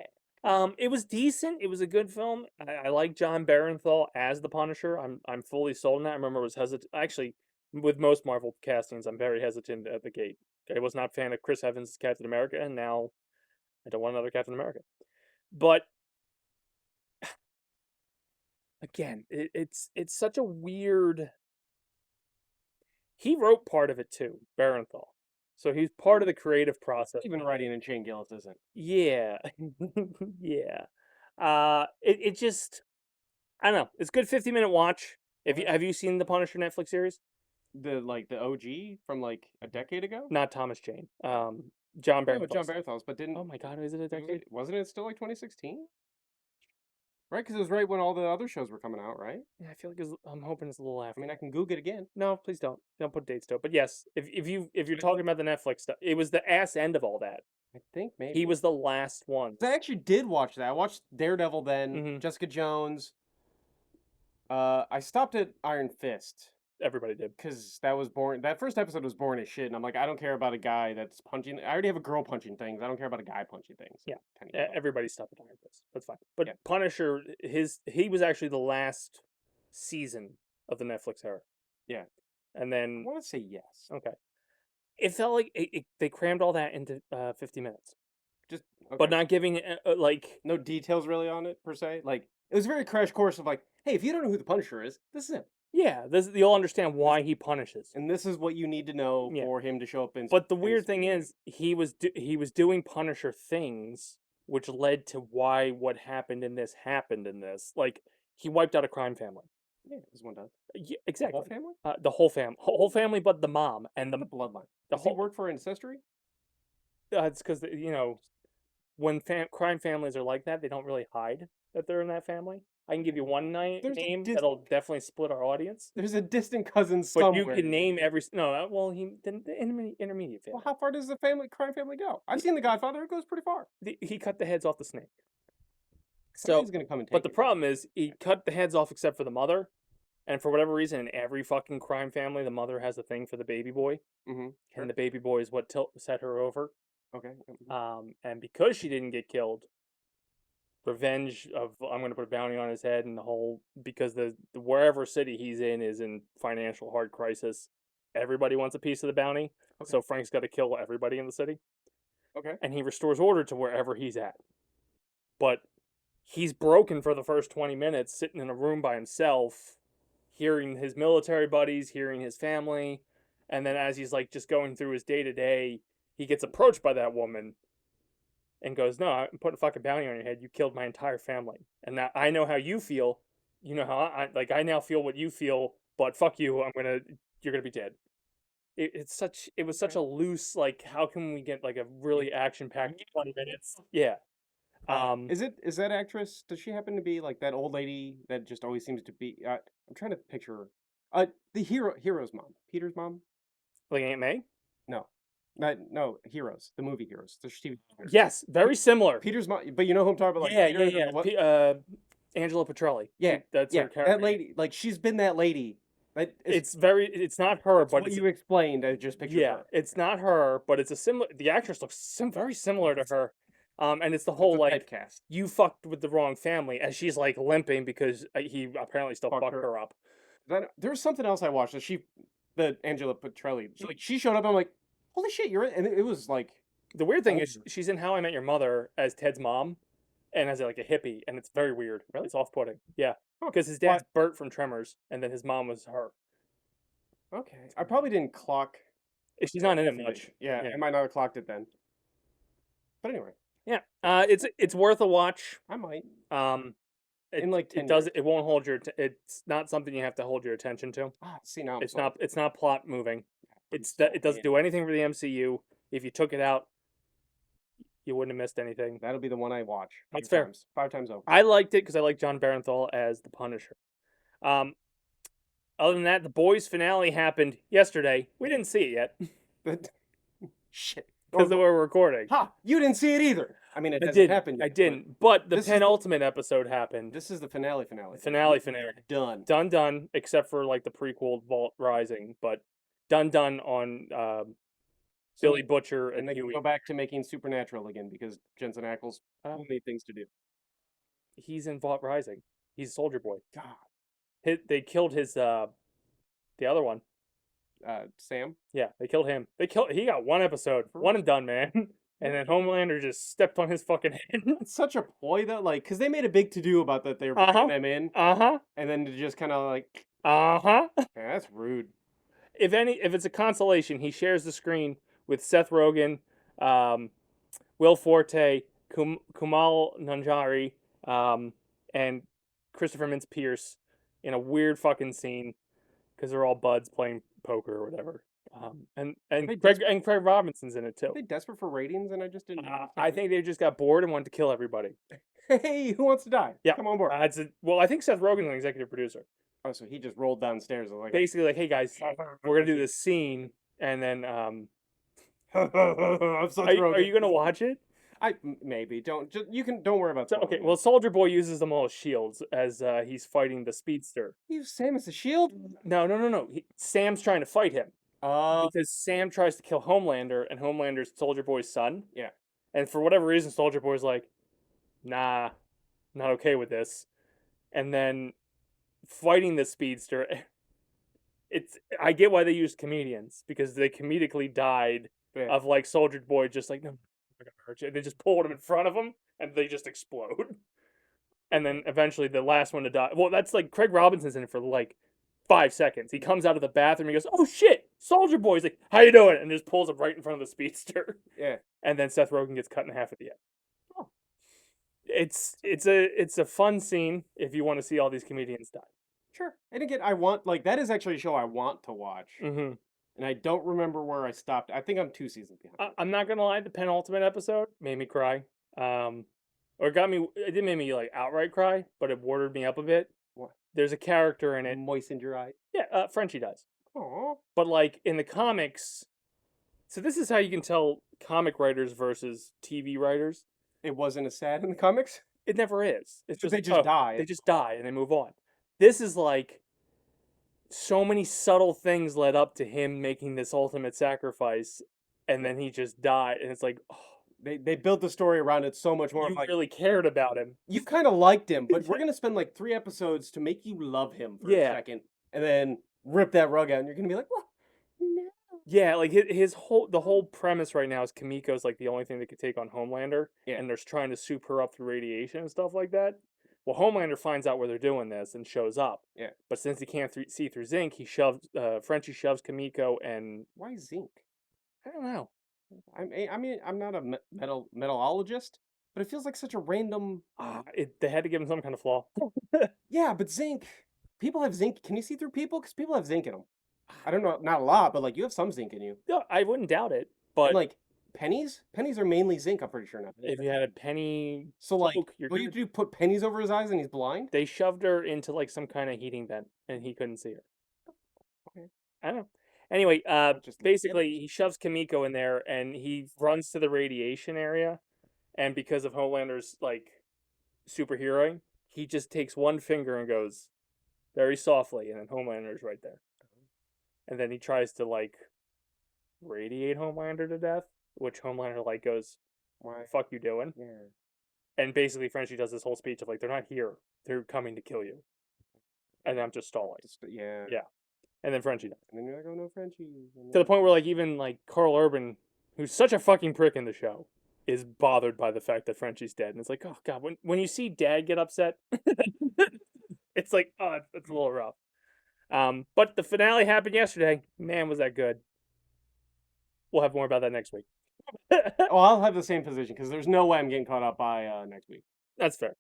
It was decent. It was a good film. I like John Barenthal as the Punisher. I'm fully sold on that. I remember I was hesitant. Actually, with most Marvel castings, I'm very hesitant at the gate. I was not a fan of Chris Evans as Captain America, and now I don't want another Captain America. But again, it's such a weird. He wrote part of it too, Barenthal. So he's part of the creative process. Even writing in Shane Gillis isn't. Yeah. Yeah. It just, I don't know. It's a good 50-minute watch. Have you seen the Punisher Netflix series? The OG from like a decade ago? Not Thomas Jane. John Barenthal. John Barenthal's, but didn't. Oh my God, is it a decade? Wasn't it still like 2016? Right, because it was right when all the other shows were coming out, right? Yeah, I feel like I'm hoping it's a little after. I mean, I can Google it again. No, please don't. Don't put dates to it. But yes, if you're talking about the Netflix stuff, it was the ass end of all that. I think maybe he was the last one. I actually did watch that. I watched Daredevil then, Jessica Jones. I stopped at Iron Fist. Everybody did. Because that was boring. That first episode was boring as shit, and I'm like, I don't care about a guy that's punching. I already have a girl punching things. I don't care about a guy punching things. Yeah, everybody stopped at Iron Fist. That's fine. But Punisher, he was actually the last season of the Netflix era. Yeah, and then I want to say yes. Okay, it felt like they crammed all that into 50 minutes. Just, but not giving like no details really on it per se. Like it was a very crash course of like, hey, if you don't know who the Punisher is, this is him. Yeah, you'll understand why he punishes, and this is what you need to know for him to show up in. But the weird thing is, he was doing Punisher things, which led to why what happened in this happened in this. Like he wiped out a crime family. Yeah, this one does. Yeah, exactly. The whole family. The whole family, but the mom and the bloodline. The Does he work for Ancestry? It's because when crime families are like that, they don't really hide that they're in that family. I can give you one name that'll definitely split our audience. There's a distant cousin somewhere. But you can name every... No, well, he didn't. The intermediate family. Well, how far does the crime family go? I've seen The Godfather. It goes pretty far. He cut the heads off the snake. So he's gonna come and take But the problem is, he cut the heads off except for the mother. And for whatever reason, in every fucking crime family, the mother has a thing for the baby boy. And the baby boy is what set her over. Okay. And because she didn't get killed... revenge of I'm going to put a bounty on his head and the whole because the wherever city he's in is in financial hard crisis. Everybody wants a piece of the bounty, so Frank's got to kill everybody in the city. Okay, and he restores order to wherever he's at. But he's broken for the first 20 minutes, sitting in a room by himself, hearing his military buddies, hearing his family, and then as he's like just going through his day to day, he gets approached by that woman. And goes, no, I'm putting a fucking bounty on your head. You killed my entire family. And now I know how you feel. You know how I now feel what you feel, but fuck you. You're gonna be dead. It was such a loose, like, how can we get like a really action-packed 20 minutes? Yeah. Is that actress, does she happen to be like that old lady that just always seems to be, I'm trying to picture her. The Hero's mom. Peter's mom? Like Aunt May? No. No, Heroes, the movie Heroes. The TV yes, very similar. Peter's mom, but you know who I'm talking about? Like, yeah. Angela Petrelli. Yeah, that's her character. That lady, like she's been that lady. It's not her, but what you explained. I just pictured her. It's not her, but it's a similar. The actress looks very similar to her. And it's the whole like cast. You fucked with the wrong family, as she's like limping because he apparently still fucked her up. There was something else I watched. The Angela Petrelli. She showed up. And I'm like, holy shit, you're in. And it was like, the weird thing is she's in How I Met Your Mother as Ted's mom, and as like a hippie, and it's very weird. Really? It's off-putting. Yeah, because his dad's Bert from Tremors, and then his mom was her. Okay, I probably didn't clock. She's not in it much. Yeah, I might not have clocked it then. But anyway. Yeah, it's worth a watch. I might. In like 10 years. It won't hold your. It's not something you have to hold your attention to. See now. It's not plot moving. It doesn't do anything for the MCU. If you took it out, you wouldn't have missed anything. That'll be the one I watch. That's fair. 5 times over. I liked it because I like John Barenthal as the Punisher. Other than that, The Boys finale happened yesterday. We didn't see it yet. Shit. Because we're recording. Ha! You didn't see it either. I mean, it hasn't happened yet. I didn't. But the penultimate episode happened. This is the finale. Finale. Done. Done, except for like the prequel Vault Rising, but done on Billy Butcher and they Huey. go back to making Supernatural again because Jensen Ackles need things to do. He's in Vault Rising. He's Soldier Boy. God. They killed his the other one. Sam? Yeah, they killed him. He got one episode. One and done, man. And then Homelander just stepped on his fucking head. It's such a ploy though, like, because they made a big to-do about that they were bringing them in. And then to just kind of like... Yeah, that's rude. If it's a consolation, he shares the screen with Seth Rogen, Will Forte, Kumail Nanjiani, and Christopher Mintz-Pierce in a weird fucking scene because they're all buds playing poker or whatever. And Craig Robinson's in it too. Are they desperate for ratings and I just didn't... I think they just got bored and wanted to kill everybody. Hey, who wants to die? Yeah. Come on board. I think Seth Rogen's an executive producer. Oh, so he just rolled downstairs. Like, basically, like, hey guys, we're gonna do this scene, and then are you gonna watch it? Maybe don't worry about. Okay, well, Soldier Boy uses them all as shields as he's fighting the speedster. He uses Sam as a shield? No. Sam's trying to fight him. Because Sam tries to kill Homelander, and Homelander's Soldier Boy's son. Yeah. And for whatever reason, Soldier Boy's like, nah, not okay with this. And then fighting the speedster, I get why they used comedians, because they comedically died of like Soldier Boy just like, no, I'm gonna hurt you. And they just pulled him in front of him, and they just explode. And then eventually the last one to die, well, that's like Craig Robinson's in it for like 5 seconds. He comes out of the bathroom. He goes, "Oh shit, Soldier Boy!" He's like, "How you doing?" And just pulls him right in front of the speedster. Yeah. And then Seth Rogen gets cut in half at the end. Oh. It's a fun scene if you want to see all these comedians die. Sure. And again, that is actually a show I want to watch. Mm-hmm. And I don't remember where I stopped. I think I'm 2 seasons behind. I'm not gonna lie. The penultimate episode made me cry. Or it didn't make me like outright cry, but it watered me up a bit. What? There's a character in it. Moistened your eye? Yeah, Frenchie does. Aww. But like in the comics, so this is how you can tell comic writers versus TV writers. It wasn't as sad in the comics? It never is. It's just they just die. They just die and they move on. This is like so many subtle things led up to him making this ultimate sacrifice, and then he just died, and it's like, oh. They built the story around it so much more. You really cared about him. You kind of liked him, but we're going to spend like 3 episodes to make you love him for a second, and then rip that rug out, and you're going to be like, what? No. Yeah, like the whole premise right now is Kimiko's like the only thing that could take on Homelander, and they're trying to soup her up through radiation and stuff like that. Well, Homelander finds out where they're doing this and shows up. Yeah. But since he can't see through zinc, Frenchie shoves Kimiko and... Why zinc? I don't know. I mean, I'm not a metallologist, but it feels like such a random... They had to give him some kind of flaw. Yeah, but zinc... People have zinc... Can you see through people? Because people have zinc in them. I don't know, not a lot, but like you have some zinc in you. Yeah, I wouldn't doubt it, but... And, like, pennies? Pennies are mainly zinc, I'm pretty sure now. If you had a penny... So, like, what do you do? Put pennies over his eyes and he's blind? They shoved her into, like, some kind of heating vent, and he couldn't see her. Okay. I don't know. Anyway, basically, he shoves Kimiko in there, and he runs to the radiation area, and because of Homelander's, like, superheroing, he just takes one finger and goes very softly, and then Homelander's right there. And then he tries to, like, radiate Homelander to death, which Homelander, like, goes, "What the fuck you doing?" Yeah. And basically, Frenchie does this whole speech of, like, they're not here. They're coming to kill you. And I'm just stalling. Yeah. Yeah. And then Frenchie dies. And then you're like, oh no, Frenchie. To the point where, like, even, like, Carl Urban, who's such a fucking prick in the show, is bothered by the fact that Frenchie's dead. And it's like, oh, God, when you see Dad get upset, it's like, oh, it's a little rough. But the finale happened yesterday. Man, was that good. We'll have more about that next week. Oh, I'll have the same position, because there's no way I'm getting caught up by next week. That's fair.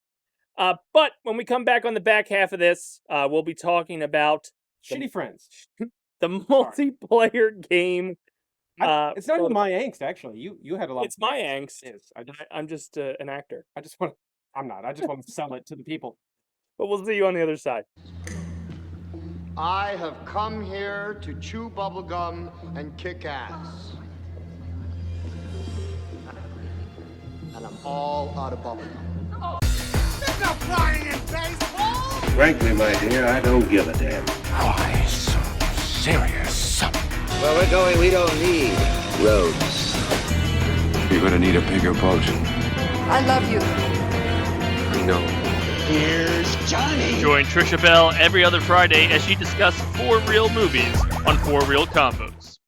But when we come back on the back half of this, we'll be talking about... Shitty Friends. The multiplayer game. It's not even my angst, actually. You had a lot. It's my angst. It is. I'm just an actor. I just want to sell it to the people. But we'll see you on the other side. I have come here to chew bubblegum and kick ass. all out of bubblegum. There's no crying in baseball! Frankly, my dear, I don't give a damn. Why so serious? Where we're going, we don't need roads. You're gonna need a bigger boat. I love you. We know. Here's Johnny! Join Trisha Bell every other Friday as she discusses 4 real movies on 4 Real Combos.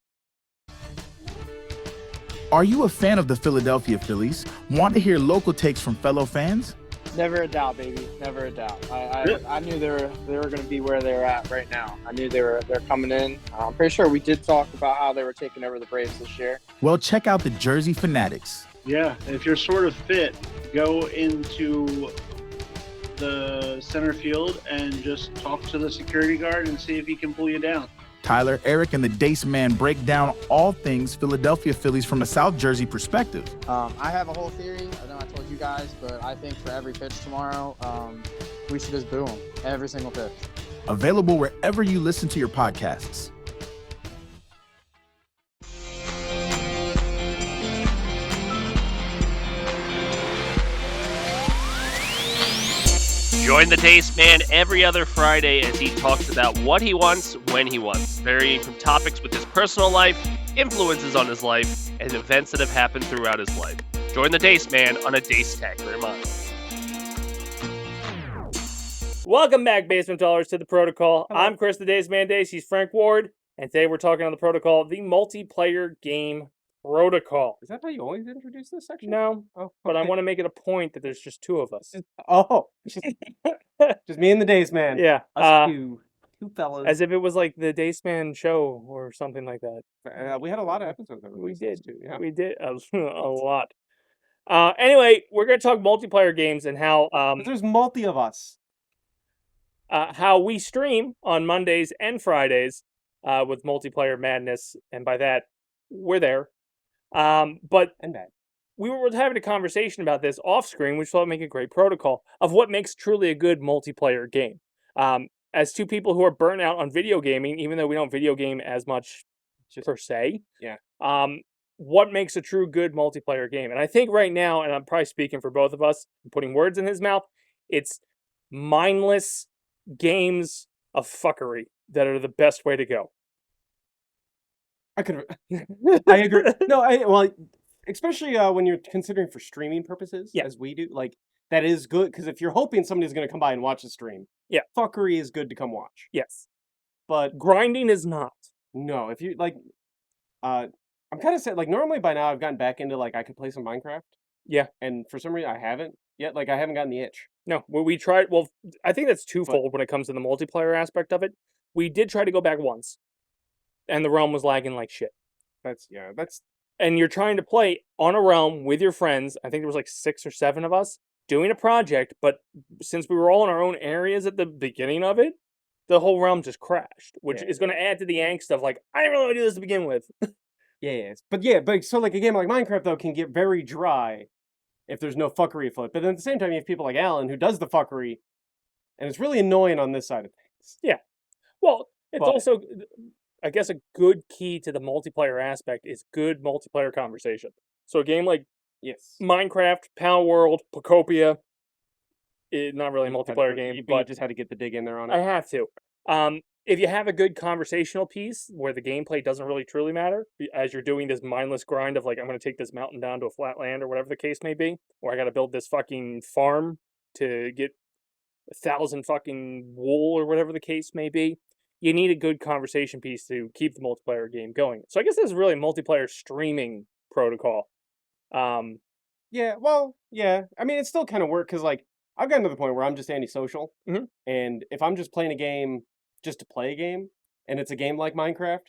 Are you a fan of the Philadelphia Phillies? Want to hear local takes from fellow fans? Never a doubt, baby. Never a doubt. I knew they were going to be where they're at right now. I knew they're coming in. I'm pretty sure we did talk about how they were taking over the Braves this year. Well, check out the Jersey Fanatics. Yeah, if you're sort of fit, go into the center field and just talk to the security guard and see if he can pull you down. Tyler, Eric, and the Dace Man break down all things Philadelphia Phillies from a South Jersey perspective. I have a whole theory. I know I told you guys, but I think for every pitch tomorrow, we should just boo them. Every single pitch. Available wherever you listen to your podcasts. Join the Dace Man every other Friday as he talks about what he wants, when he wants, varying from topics with his personal life, influences on his life, and events that have happened throughout his life. Join the Dace Man on a Dace Tag Reminder. Welcome back, Basement Dwellers, to the Protocol. I'm Chris the Dace Man Dace. He's Frank Ward. And today we're talking on the Protocol, the multiplayer game Protocol. Is that how you always introduce this section? No, but I okay. want to make it a point that there's just 2 of us. Just me and the Dace Man. Yeah. Us two fellas. As if it was like the Dace Man show or something like that. We had a lot of episodes. We did. Too. Yeah. We did a lot. Anyway, we're going to talk multiplayer games and how there's multi of us. How we stream on Mondays and Fridays with multiplayer madness, and by that, we're there. But we were having a conversation about this off screen, which will make a great protocol of what makes truly a good multiplayer game. As 2 people who are burnt out on video gaming, even though we don't video game as much per se, what makes a true good multiplayer game? And I think right now, and I'm probably speaking for both of us, putting words in his mouth, it's mindless games of fuckery that are the best way to go. I agree. No, especially when you're considering for streaming purposes, as we do, like that is good because if you're hoping somebody's going to come by and watch the stream, fuckery is good to come watch. Yes, but grinding is not. No, if you like, I'm kind of sad. Like normally by now I've gotten back into like I could play some Minecraft. Yeah, and for some reason I haven't yet. Like I haven't gotten the itch. No, we tried. Well, I think that's twofold when it comes to the multiplayer aspect of it. We did try to go back once, and the realm was lagging like shit. And you're trying to play on a realm with your friends. I think there was like 6 or 7 of us doing a project, but since we were all in our own areas at the beginning of it, the whole realm just crashed, which is going to add to the angst of like, I didn't really want to do this to begin with. But so like a game like Minecraft though can get very dry if there's no fuckery afoot. But at the same time, you have people like Alan who does the fuckery, and it's really annoying on this side of things. Yeah. Well, it's also, I guess, a good key to the multiplayer aspect is good multiplayer conversation. So a game like Minecraft, Power World, Pocopia, not really a multiplayer game, but you just had to get the dig in there on it. I have to. If you have a good conversational piece where the gameplay doesn't really truly matter, as you're doing this mindless grind of like, I'm going to take this mountain down to a flat land or whatever the case may be, or I got to build this fucking farm to get 1,000 fucking wool or whatever the case may be, you need a good conversation piece to keep the multiplayer game going. So I guess this is really a multiplayer streaming protocol. I mean, it still kind of works because like I've gotten to the point where I'm just antisocial, and if I'm just playing a game just to play a game, and it's a game like Minecraft,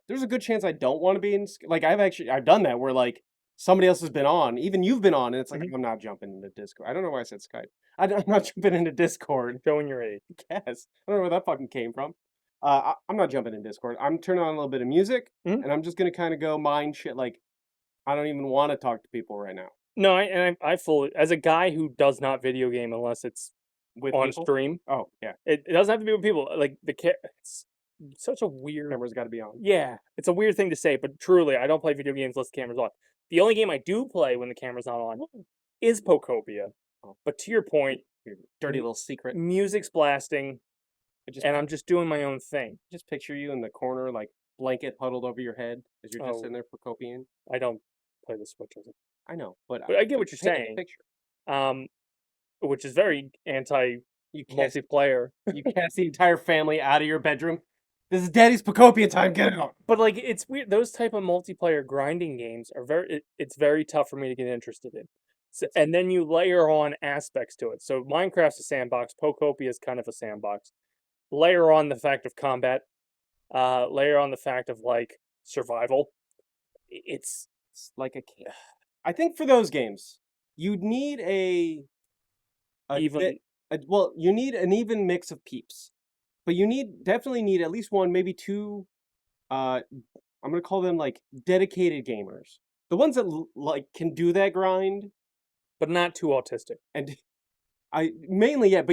there's a good chance I don't want to be in. Like I've done that where like somebody else has been on, even you've been on, and it's like I'm not jumping into Discord. I don't know why I said Skype. I'm not jumping into Discord. Showing your age. Yes, I don't know where that fucking came from. I'm not jumping in Discord. I'm turning on a little bit of music, and I'm just gonna kind of go mine shit. Like I don't even want to talk to people right now. No, I fully, as a guy who does not video game unless it's with on people? stream. Oh yeah, it doesn't have to be with people. Like it's such a weird. Camera's got to be on. Yeah, it's a weird thing to say, but truly, I don't play video games unless the camera's on. The only game I do play when the camera's not on is Pokopia. But to your point, Your dirty little secret. music's blasting, and I'm just doing my own thing. Just picture you in the corner, like blanket huddled over your head as you're just sitting there Pocopian. I don't play the Switch. I know, but I get what you're paint a saying. Picture. Which is very multiplayer. You cast the entire family out of your bedroom. This is Daddy's Pocopian time. Get out. But like, it's weird. Those type of multiplayer grinding games are it's very tough for me to get interested in. So, and then you layer on aspects to it. So Minecraft's a sandbox. Pokopia is kind of a sandbox. Layer on the fact of combat. Layer on the fact of like survival. It's like I think for those games, you'd need you need an even mix of peeps, but you definitely need at least one, maybe two. I'm gonna call them like dedicated gamers, the ones that like can do that grind, but not too autistic. And but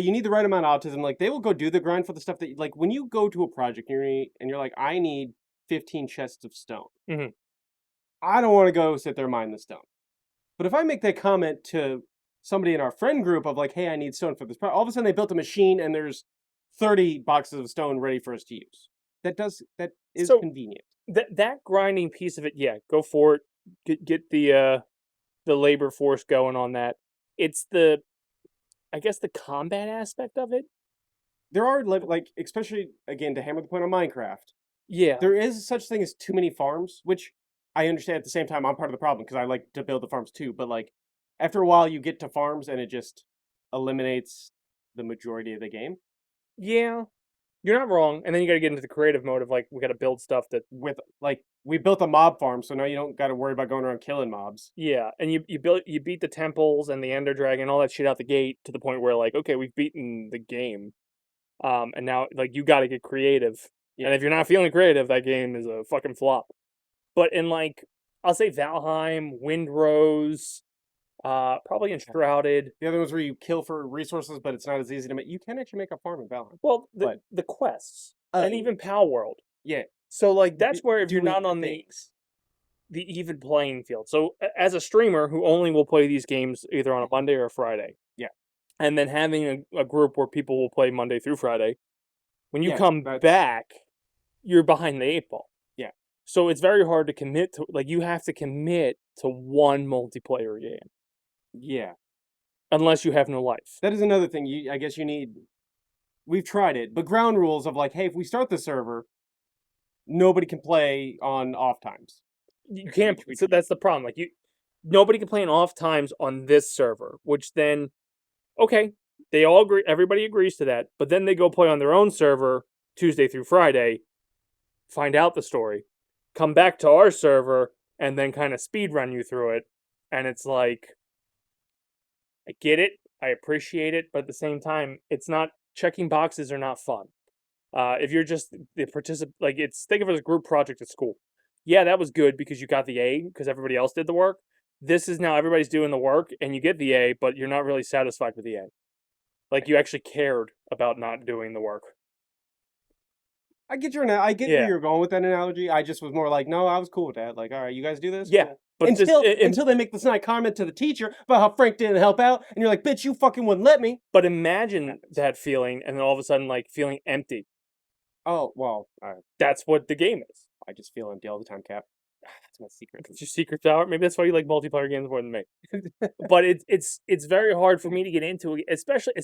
you need the right amount of autism. Like they will go do the grind for the stuff that like when you go to a project and you're like, I need 15 chests of stone. Mm-hmm. I don't want to go sit there and mine the stone. But if I make that comment to somebody in our friend group of like, hey, I need stone for this project, all of a sudden they built a machine and there's 30 boxes of stone ready for us to use. That is convenient. That grinding piece of it, yeah, go for it. Get the labor force going on that. It's I guess the combat aspect of it. There are like, especially again to hammer the point on Minecraft. Yeah, there is such thing as too many farms, which I understand. At the same time, I'm part of the problem because I like to build the farms too. But like after a while, you get to farms and it just eliminates the majority of the game. Yeah, you're not wrong. And then you got to get into the creative mode of like we got to build stuff that we built a mob farm, so now you don't got to worry about going around killing mobs. Yeah, and you beat the temples and the Ender Dragon, all that shit out the gate to the point where like, okay, we've beaten the game, and now like you got to get creative. Yeah. And if you're not feeling creative, that game is a fucking flop. But in like, I'll say Valheim, Windrose, probably Enshrouded. The other ones where you kill for resources, but it's not as easy to make. You can actually make a farm in Valheim. Well, the quests and even Pal World. Yeah. So like that's where if you're not on the even playing field. So as a streamer who only will play these games either on a Monday or a Friday. Yeah. And then having a group where people will play Monday through Friday. When you come back, you're behind the 8 ball. Yeah. So it's very hard to commit to, like, you have to commit to one multiplayer game. Yeah. Unless you have no life. That is another thing. I guess you need. We've tried it, but ground rules of like, hey, if we start the server, nobody can play on off times. You can't. So that's the problem. Like nobody can play on off times on this server. Which then, okay, they all agree. Everybody agrees to that. But then they go play on their own server Tuesday through Friday, find out the story, come back to our server, and then kind of speed run you through it. And it's like, I get it, I appreciate it, but at the same time, it's not. Checking boxes are not fun. If you're just the participant, like think of it as a group project at school. Yeah, that was good because you got the A because everybody else did the work. This is now everybody's doing the work and you get the A, but you're not really satisfied with the A. Like you actually cared about not doing the work. I get where you're going with that analogy. I just was more like, no, I was cool with that. Like, all right, you guys do this? Yeah. But until they make the snide comment to the teacher about how Frank didn't help out, and you're like, bitch, you fucking wouldn't let me. But imagine that feeling, and then all of a sudden, like, feeling empty. Oh, well. That's what the game is. I just feel empty all the time, Cap. That's my secret. It's your secret tower. Maybe that's why you like multiplayer games more than me. But it's very hard for me to get into, especially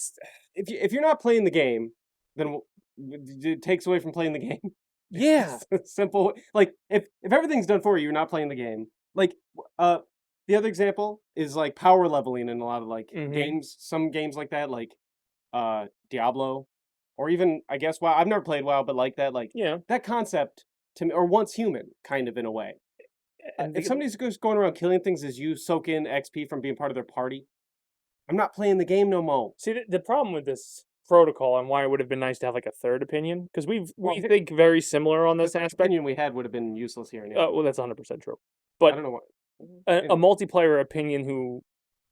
if you're not playing the game, then it takes away from playing the game. Yeah. Simple. Like, if everything's done for you, you're not playing the game. Like, the other example is like power leveling in a lot of like games. Some games like that, like Diablo, or even I guess WoW. I've never played WoW, but like that, that concept to me, or once human, kind of in a way. If somebody's just going around killing things as you soak in XP from being part of their party, I'm not playing the game no more. See, the problem with this protocol and why it would have been nice to have like a third opinion, because we think very similar on this aspect. The opinion we had would have been useless here. Well, that's 100% true. But I don't know what a multiplayer opinion who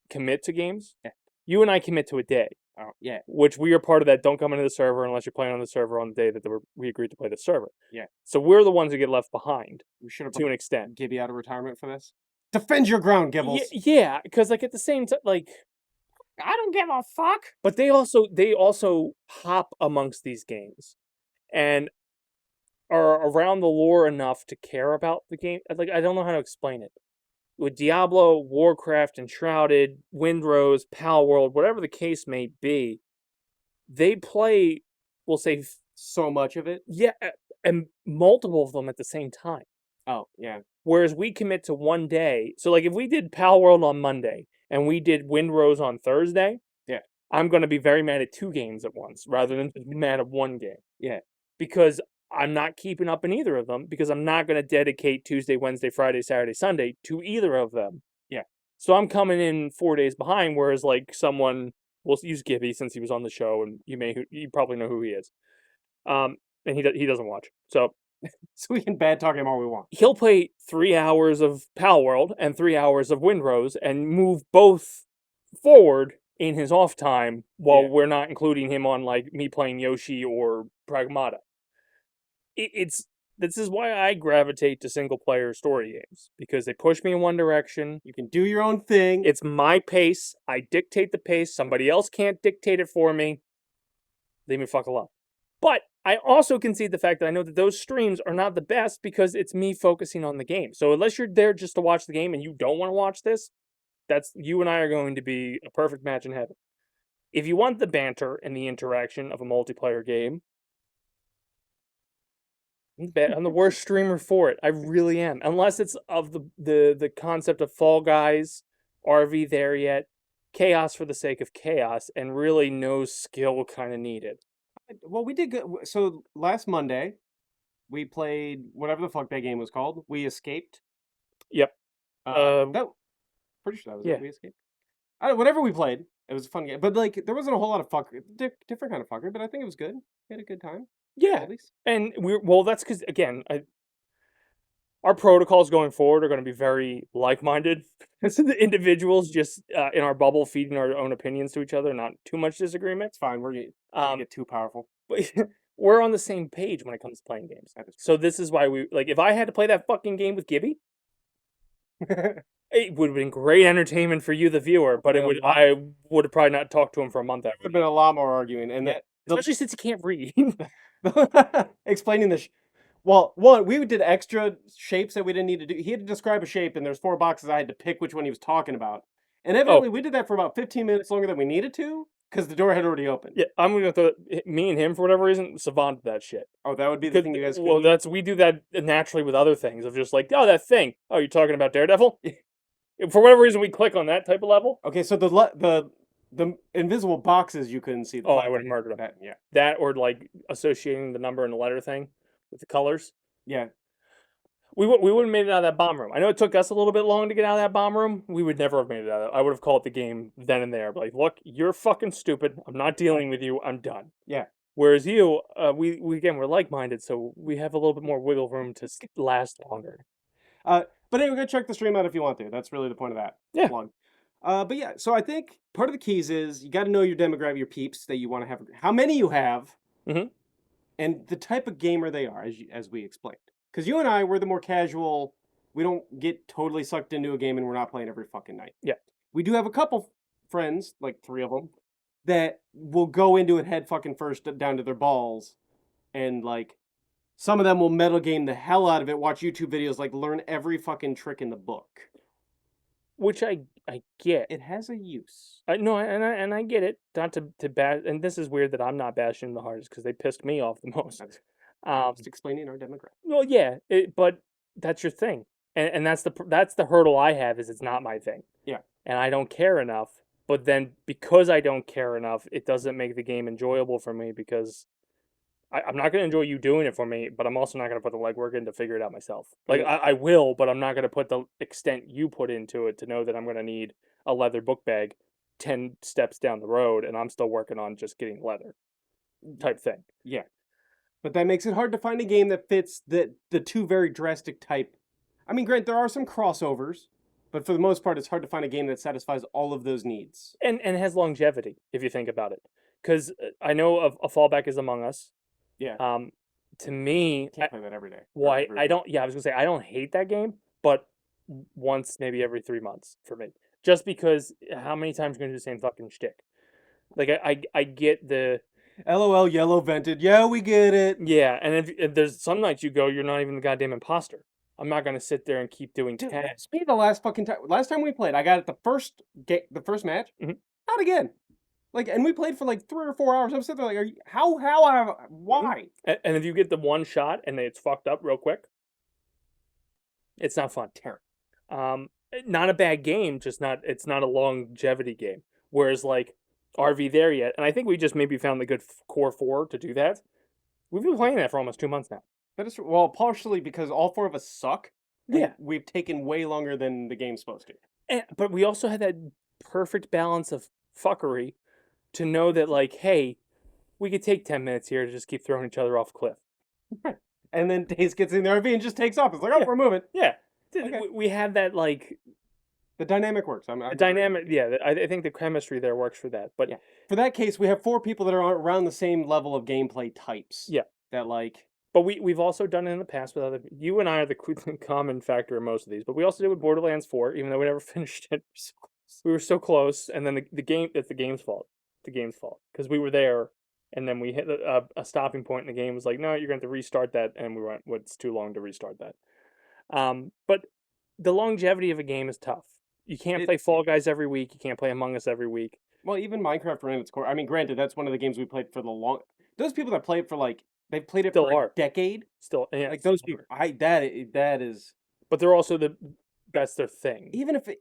commit to games. Yeah. You and I commit to a day. Yeah. Which we are part of that. Don't come into the server unless you're playing on the server on the day that we agreed to play the server. Yeah. So we're the ones who get left behind. We should have to an extent. Gibby out of retirement for this. Defend your ground, Gibbles. Yeah, because like at the same time, like I don't give a fuck. But they also hop amongst these games, and are around the lore enough to care about the game. Like I don't know how to explain it. With Diablo, Warcraft, Enshrouded, Windrose, Palworld, whatever the case may be, they play, we'll say, so much of it. Yeah, and multiple of them at the same time. Oh, yeah. Whereas we commit to one day. So, like, if we did Palworld on Monday and we did Windrose on Thursday, yeah, I'm going to be very mad at 2 games at once rather than mad at 1 game. Yeah. Because I'm not keeping up in either of them because I'm not going to dedicate Tuesday, Wednesday, Friday, Saturday, Sunday to either of them. Yeah. So I'm coming in 4 days behind, whereas like someone, we'll use Gibby since he was on the show, and you probably know who he is. And he doesn't watch, so we can bad talk him all we want. He'll play 3 hours of Palworld and 3 hours of Windrose and move both forward in his off time while we're not including him on like me playing Yoshi or Pragmata. This is why I gravitate to single player story games, because they push me in one direction. You can do your own thing. It's my pace. I dictate the pace. Somebody else can't dictate it for me. Leave me fuck alone. But I also concede the fact that I know that those streams are not the best because it's me focusing on the game. So unless you're there just to watch the game and you don't want to watch this, you and I are going to be a perfect match in heaven. If you want the banter and the interaction of a multiplayer game, I'm the worst streamer for it. I really am. Unless it's of the concept of Fall Guys, RV there yet, chaos for the sake of chaos, and really no skill kind of needed. Well, we did good. So last Monday, we played whatever the fuck that game was called. We Escaped. Yep. Pretty sure that was it. We Escaped. Whatever we played, it was a fun game. But like, there wasn't a whole lot of fuckery. Different kind of fuckery, but I think it was good. We had a good time. Yeah, and that's because again, our protocols going forward are going to be very like-minded. The individuals just in our bubble feeding our own opinions to each other, not too much disagreement. It's fine. We're gonna get too powerful. But we're on the same page when it comes to playing games. So this is why if I had to play that fucking game with Gibby, it would have been great entertainment for you, the viewer. But I would have probably not talked to him for a month after. Would have been a lot more arguing, and especially since he can't read. Explaining the one, we did extra shapes that we didn't need to do. He had to describe a shape, and there's 4 boxes. I had to pick which one he was talking about. And evidently, we did that for about 15 minutes longer than we needed to, because the door had already opened. Yeah, I'm going to throw me and him, for whatever reason, savant that shit. Oh, that would be the thing you guys could Well, we do that naturally with other things, of just like, oh, that thing. Oh, you're talking about Daredevil? For whatever reason, we click on that type of level. Okay, so the invisible boxes you couldn't see. I would have murdered him. Yeah. That or like associating the number and the letter thing with the colors. Yeah. We would have made it out of that bomb room. I know it took us a little bit long to get out of that bomb room. We would never have made it out of it. I would have called the game then and there. But like, look, you're fucking stupid. I'm not dealing with you. I'm done. Yeah. Whereas you, we're like-minded, so we have a little bit more wiggle room to last longer. But anyway, go check the stream out if you want to. That's really the point of that. Yeah. Plug. But yeah, so I think part of the keys is you got to know your demographic, your peeps that you want to have, how many you have, and the type of gamer they are, as we explained. Because you and I, we're the more casual. We don't get totally sucked into a game, and we're not playing every fucking night. Yeah. We do have a couple friends, like 3 of them, that will go into it head fucking first down to their balls, and like some of them will metal game the hell out of it, watch YouTube videos, like learn every fucking trick in the book. Which I get. It has a use. No, and I get it. Not to bash, and this is weird that I'm not bashing the hardest because they pissed me off the most. Just explaining our demographic. Well, yeah, but that's your thing, and that's the hurdle I have is it's not my thing. Yeah, and I don't care enough. But then because I don't care enough, it doesn't make the game enjoyable for me because I'm not going to enjoy you doing it for me, but I'm also not going to put the legwork in to figure it out myself. Like, I will, but I'm not going to put the extent you put into it to know that I'm going to need a leather book bag 10 steps down the road, and I'm still working on just getting leather type thing. Yeah. But that makes it hard to find a game that fits the 2 very drastic type. I mean, granted, there are some crossovers, but for the most part, it's hard to find a game that satisfies all of those needs. And has longevity, if you think about it. Because I know a fallback is Among Us. Yeah. To me, can't play that every day. Why I don't? Yeah, I was gonna say I don't hate that game, but once, maybe every 3 months for me. Just because how many times are you going to do the same fucking shtick? Like, I get the... LOL, yellow vented. Yeah, we get it. Yeah, and if there's some nights you go, you're not even the goddamn imposter. I'm not going to sit there and keep doing Dude, tasks. me the last time we played, I got it the first match. Not again. Like, and we played for like 3 or 4 hours. I'm sitting there like, why? And if you get the one shot and it's fucked up real quick, it's not fun. Terrible. Not a bad game, just not. It's not a longevity game. Whereas like RV there yet, and I think we just maybe found the good core 4 to do that. We've been playing that for almost 2 months now. That is well, partially because all 4 of us suck. Yeah, we've taken way longer than the game's supposed to. But we also had that perfect balance of fuckery to know that like, hey, we could take 10 minutes here to just keep throwing each other off a cliff. Right. And then Dace gets in the RV and just takes off. It's like, oh, we're moving. Yeah. Okay. We had that like... The dynamic works. The dynamic, yeah. I think the chemistry there works for that. But yeah. For that case, we have 4 people that are around the same level of gameplay types. Yeah. That like... But we've also done it in the past with other... You and I are the common factor in most of these. But we also did with Borderlands 4, even though we never finished it. We were so close. And then the game... It's the game's fault. The game's fault. Because we were there, and then we hit a stopping point, and the game was like, no, you're going to restart that. And we went, well, it's too long to restart that. But the longevity of a game is tough. You can't play Fall Guys every week. You can't play Among Us every week. Well, even Minecraft ran its core. I mean, granted, that's one of the games we played for the long... Those people that play it for like... They've played it for a decade. Still, yeah. Like those people, that is. But they're also that's their thing. Even if it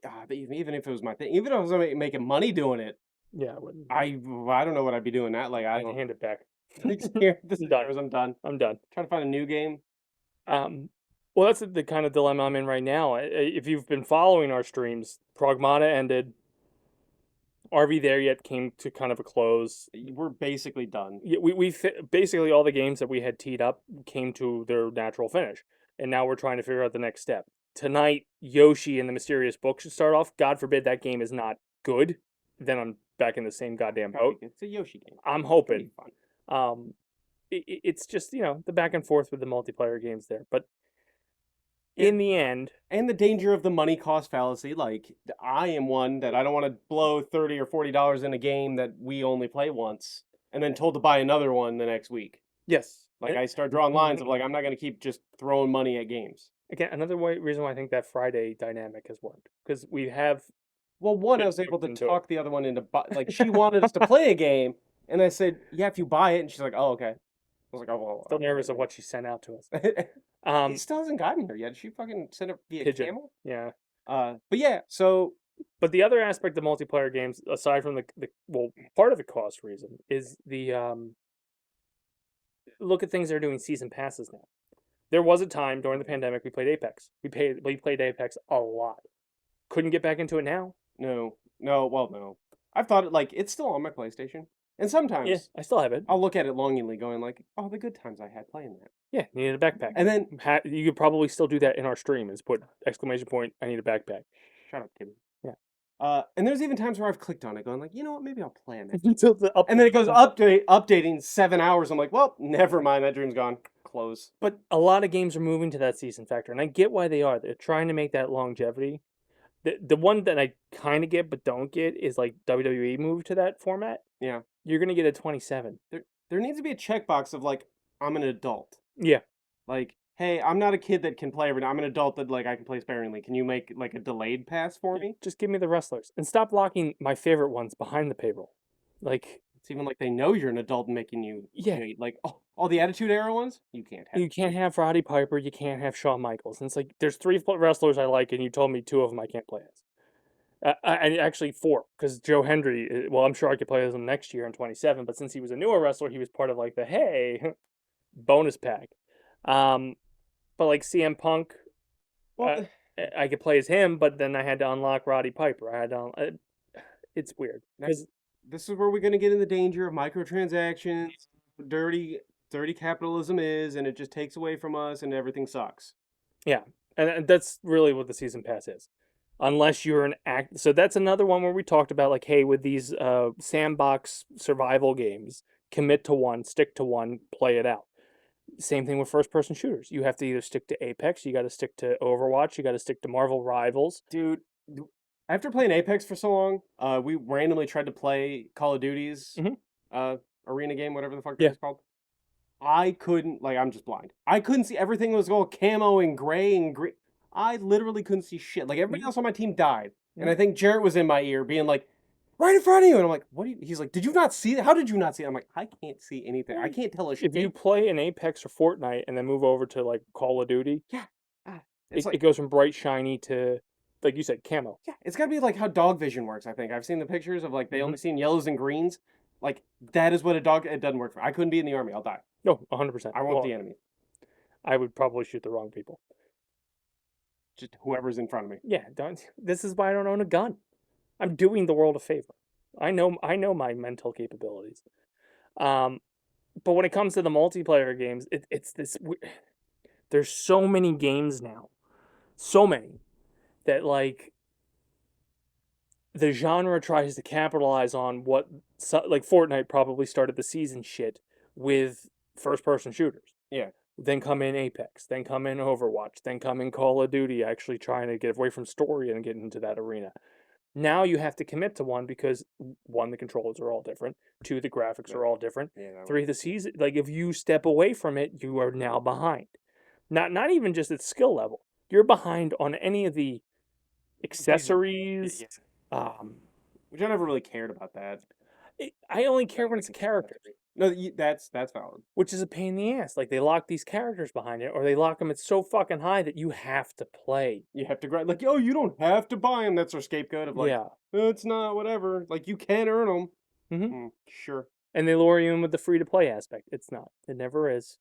was my thing, even if I was making money doing it, yeah, I don't know what I'd be doing that. Like I don't hand it back. This is done. I'm done. Trying to find a new game. Well, that's the kind of dilemma I'm in right now. If you've been following our streams, Pragmata ended. RV There Yet came to kind of a close. We're basically done. Yeah, we basically all the games that we had teed up came to their natural finish, and now we're trying to figure out the next step. Tonight, Yoshi and the Mysterious Book should start off. God forbid that game is not good. Then I'm back in the same goddamn boat. It's a Yoshi game. I'm hoping. It's just the back and forth with the multiplayer games there, but. In the end, and the danger of the money cost fallacy, like I am one that I don't want to blow $30 or $40 in a game that we only play once, and then told to buy another one the next week. Yes, like I start drawing lines of like I'm not going to keep just throwing money at games. Again, another reason why I think that Friday dynamic has worked because we have. Well, one I was able to talk the other one into like she wanted us to play a game, and I said, "Yeah, if you buy it," and she's like, "Oh, okay." I was like, "Oh, well." Still nervous of what she sent out to us. It still hasn't gotten here yet. She fucking sent it via camel. Yeah. But yeah, so. But the other aspect of multiplayer games, aside from the part of the cost reason, is the look at things that are doing season passes now. There was a time during the pandemic we played Apex. We played Apex a lot. Couldn't get back into it now. No. I've thought it like it's still on my PlayStation. And sometimes I still have it. I'll look at it longingly going like, oh, the good times I had playing that. Yeah, you need a backpack. And then you could probably still do that in our stream is put ! I need a backpack. Shut up, Timmy. Yeah. And there's even times where I've clicked on it going like, you know what, maybe I'll play it. And then it goes updating 7 hours. I'm like, well, never mind, that dream's gone. Close. But a lot of games are moving to that season factor, and I get why they are. They're trying to make that longevity. The one that I kind of get but don't get is like WWE moved to that format. Yeah. You're going to get a 27. There needs to be a checkbox of like, I'm an adult. Yeah. Like, hey, I'm not a kid that can play every night. I'm an adult that like I can play sparingly. Can you make like a delayed pass for me? Just give me the wrestlers. And stop locking my favorite ones behind the paywall. Like, it's even like they know you're an adult and making you like all the Attitude Era ones, you can't have. You can't have Roddy Piper, you can't have Shawn Michaels. And it's like there's 3 wrestlers I like and you told me 2 of them I can't play as. And actually 4, because Joe Hendry, well, I'm sure I could play as him next year in 27, but since he was a newer wrestler, he was part of like the, hey, bonus pack. But like CM Punk, well, I could play as him, but then I had to unlock Roddy Piper. It's weird. Because this is where we're going to get in the danger of microtransactions, dirty capitalism is, and it just takes away from us and everything sucks. Yeah, and that's really what the season pass is. Unless you're an act, so that's another one where we talked about like, hey, with these sandbox survival games, commit to one, stick to one, play it out. Same thing with first-person shooters. You have to either stick to Apex, you got to stick to Overwatch, you got to stick to Marvel Rivals. Dude, after playing Apex for so long, we randomly tried to play Call of Duty's arena game, whatever the fuck it was called. I couldn't, like, I'm just blind. I couldn't see everything was all camo and gray and green. I literally couldn't see shit. Like, everybody else on my team died. And I think Jarrett was in my ear being like, right in front of you. And I'm like, what do you, he's like, did you not see that? How did you not see it? I'm like, I can't see anything. I can't tell a shit. If you play an Apex or Fortnite and then move over to, like, Call of Duty, it goes from bright, shiny to, like you said, camo. Yeah, it's got to be like how dog vision works, I think. I've seen the pictures of, like, they only seen yellows and greens. Like, that is what it doesn't work for. I couldn't be in the army. I'll die. No, 100%. I want the enemy. I would probably shoot the wrong people. Just whoever's in front of me. Yeah, this is why I don't own a gun. I'm doing the world a favor. I know my mental capabilities. But when it comes to the multiplayer games, it's this. There's so many games now, so many that like the genre tries to capitalize on what like Fortnite probably started the season shit with first-person shooters. Yeah. Then come in Apex, then come in Overwatch, then come in Call of Duty, actually trying to get away from story and get into that arena. Now you have to commit to one because, one, the controllers are all different. Two, the graphics are all different. Yeah, three, the season. Like, if you step away from it, you are now behind. Not even just at skill level. You're behind on any of the accessories. Which I never really cared about that. I only care when it's a character. No, that's valid. Which is a pain in the ass. Like, they lock these characters behind it, or they lock them at so fucking high that you have to play. You have to grind. Like, oh, you don't have to buy them. That's our scapegoat of, like, it's not, whatever. Like, you can earn them. Sure. And they lure you in with the free-to-play aspect. It's not. It never is.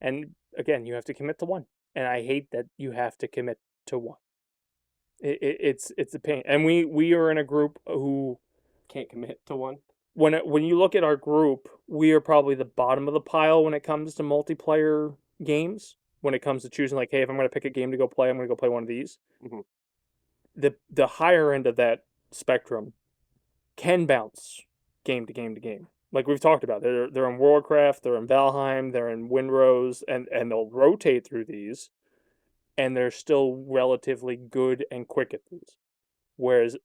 And, again, you have to commit to one. And I hate that you have to commit to one. It's a pain. And we are in a group who can't commit to one. When you look at our group, we are probably the bottom of the pile when it comes to multiplayer games. When it comes to choosing, like, hey, if I'm going to pick a game to go play, I'm going to go play one of these. The higher end of that spectrum can bounce game to game to game. Like we've talked about, they're in Warcraft, they're in Valheim, they're in Windrose, and they'll rotate through these, and they're still relatively good and quick at these. Whereas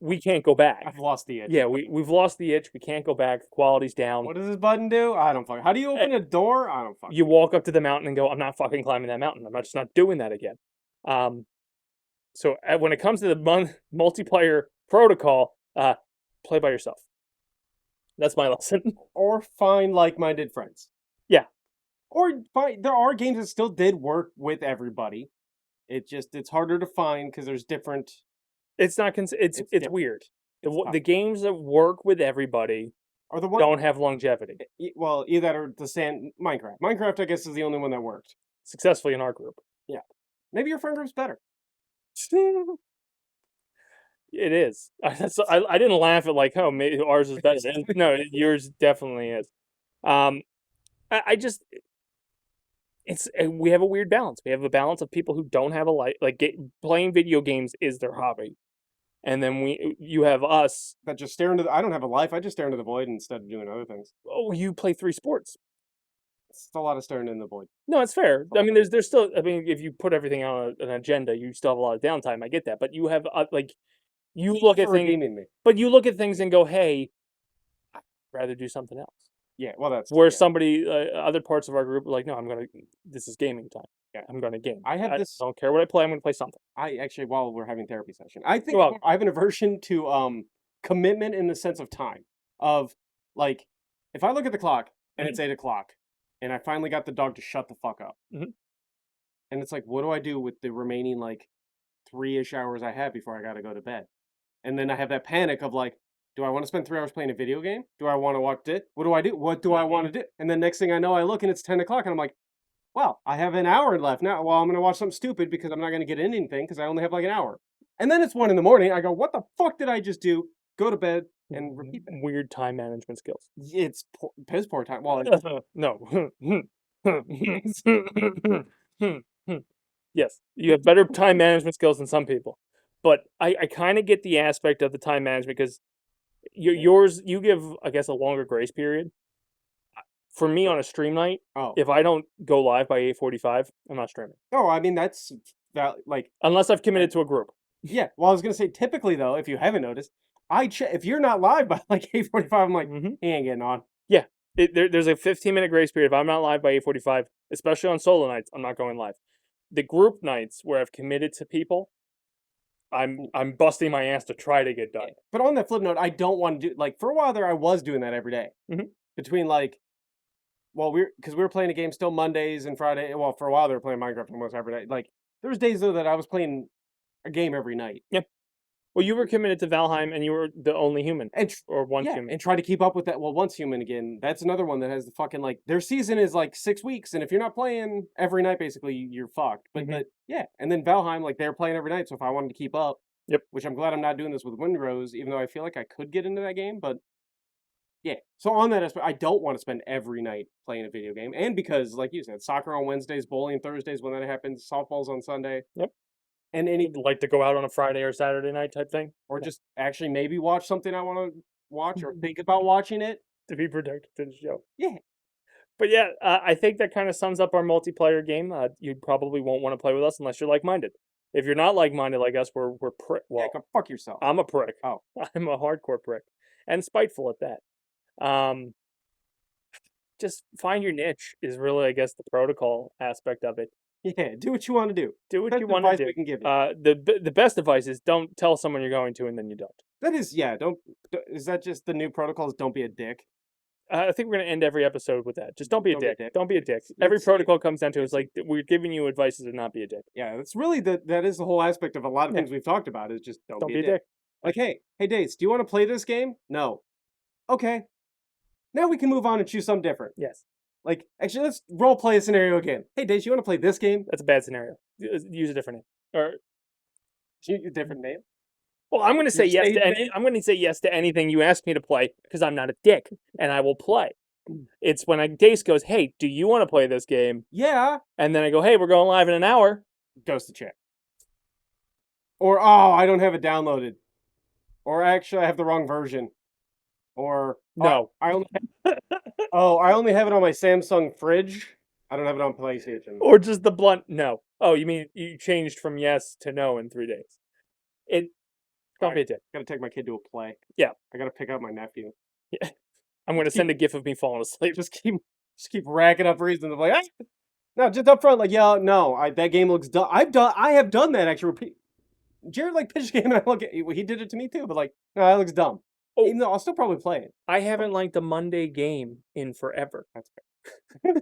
we can't go back. I've lost the itch. Yeah, we've lost the itch. We can't go back. Quality's down. What does this button do? I don't fucking. How do you open a door? I don't fucking. You walk up to the mountain and go, I'm not fucking climbing that mountain. I'm just not doing that again. So when it comes to the multiplayer protocol, play by yourself. That's my lesson. Or find like-minded friends. Yeah. Or there are games that still did work with everybody. It's harder to find because there's different. It's not. It's weird. The games that work with everybody are the ones don't have longevity. Well, either that or Minecraft. Minecraft, I guess, is the only one that worked successfully in our group. Yeah, maybe your friend group's better. It is. I didn't laugh at like, oh, maybe ours is better. No, yours definitely is. I just. We have a weird balance. We have a balance of people who don't have a life, like playing video games is their hobby, and then you have us that just stare into. I don't have a life. I just stare into the void instead of doing other things. Oh, you play 3 sports. It's a lot of staring into the void. No, it's fair. I mean, there's still. I mean, if you put everything on an agenda, you still have a lot of downtime. I get that, but you have like, you look at things, but you look at things and go, hey, I'd rather do something else. Yeah, well, that's where somebody, other parts of our group are like, no, this is gaming time. Yeah, I'm going to game. I don't care what I play. I'm going to play something. I actually, while we're having therapy session, I think I have an aversion to commitment in the sense of time. Of like, if I look at the clock and it's 8 o'clock, and I finally got the dog to shut the fuck up, and it's like, what do I do with the remaining like 3-ish hours I have before I got to go to bed? And then I have that panic of like, do I want to spend 3 hours playing a video game? Do I want to watch it? What do I do? What do I want to do? And then next thing I know, I look and it's 10 o'clock and I'm like, well, I have an hour left now. Well, I'm going to watch something stupid because I'm not going to get anything because I only have like an hour. And then it's 1 a.m. I go, what the fuck did I just do? Go to bed and repeat that. Weird time management skills. It's piss poor time. Well, no. Yes, you have better time management skills than some people. But I kind of get the aspect of the time management because yours, you give, I guess, a longer grace period. For me on a stream night, Oh. if I don't go live by 8:45, I'm not streaming. No, I mean, that's like... Unless I've committed to a group. Yeah, well, I was going to say, typically, though, if you haven't noticed, if you're not live by like 8:45, I'm like, he ain't getting on. Yeah, there's a 15-minute grace period. If I'm not live by 8:45, especially on solo nights, I'm not going live. The group nights where I've committed to people, I'm busting my ass to try to get done. But on that flip note, I don't want to do... Like, for a while there, I was doing that every day. Between, like... Well, because we were playing a game still Mondays and Friday. Well, for a while, they were playing Minecraft almost every day. Like, there was days, though, that I was playing a game every night. Yep. Well, you were committed to Valheim, and you were the only human. Or once human. And try to keep up with that. Well, once human again. That's another one that has the fucking, like... Their season is, like, 6 weeks, and if you're not playing every night, basically, you're fucked. But yeah. And then Valheim, like, they're playing every night, so if I wanted to keep up... Yep. Which I'm glad I'm not doing this with Windrose, even though I feel like I could get into that game, but... Yeah, so on that aspect, I don't want to spend every night playing a video game. And because, like you said, soccer on Wednesdays, bowling Thursdays when that happens, softball's on Sunday. Yep. And any... Like to go out on a Friday or Saturday night type thing? Or just actually maybe watch something I want to watch or think about watching it. To be productive to the show. Yeah. But yeah, I think that kind of sums up our multiplayer game. You probably won't want to play with us unless you're like-minded. If you're not like-minded like us, we're prick. Well, yeah, go fuck yourself. I'm a prick. Oh. I'm a hardcore prick. And spiteful at that. Just find your niche is really, I guess, the protocol aspect of it. Yeah, do what you want to do. Do what you want to do. We can give you. The best advice is don't tell someone you're going to and then you don't. That is, yeah. Is that just the new protocols? Don't be a dick. I think we're gonna end every episode with that. Just don't be a dick. Don't be a dick. Every protocol comes down to is like we're giving you advice to not be a dick. Yeah, that's really that is the whole aspect of a lot of things we've talked about. Is just don't be a dick. Like, hey, Dace, do you want to play this game? No. Okay. Now we can move on and choose something different. Yes. Like, actually, let's role play a scenario again. Hey, Dace, you want to play this game? That's a bad scenario. Use a different name. Or a different name. Well, I'm going to say yes to I'm going to say yes to anything you ask me to play because I'm not a dick and I will play. It's when Dace goes, "Hey, do you want to play this game?" Yeah. And then I go, "Hey, we're going live in an hour." Goes to chat. Or I don't have it downloaded. Or actually, I have the wrong version. Or no, I only have it on my Samsung fridge. I don't have it on PlayStation. Or just the blunt no. Oh, you mean you changed from yes to no in 3 days? Don't be a dick. Gotta take my kid to a play. Yeah. I gotta pick up my nephew. Yeah. I'm gonna send a gif of me falling asleep. Just keep racking up reasons of like, no, just up front, like, yeah, no, that game looks dumb. I have done that actually. Jared like pitched a game and I look at he did it to me too, but like, no, that looks dumb. Oh, even though I'll still probably play it. I haven't liked a Monday game in forever. That's fair.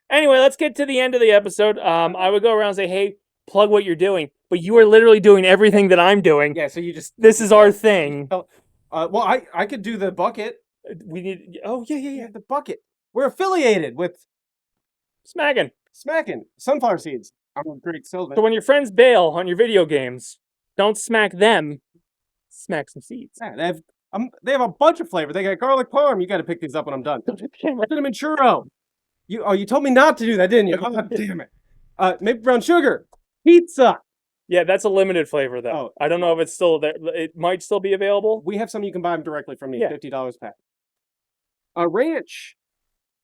Anyway, let's get to the end of the episode. I would go around and say, hey, plug what you're doing, but you are literally doing everything that I'm doing. Yeah, so you just this is our thing. Well, I could do the bucket. We need yeah, the bucket. We're affiliated with Smackin' Sunflower Seeds. I'm a great Sylvan. So when your friends bail on your video games, don't smack them. Smack some seeds. Yeah, they have a bunch of flavor. They got garlic parm. You got to pick these up when I'm done. Cinnamon churro. You told me not to do that, didn't you? Oh, damn it. Maple brown sugar. Pizza. Yeah, that's a limited flavor though. Oh, I don't know if it's still there. It might still be available. We have some you can buy them directly from me. Yeah. $50 pack. Ranch.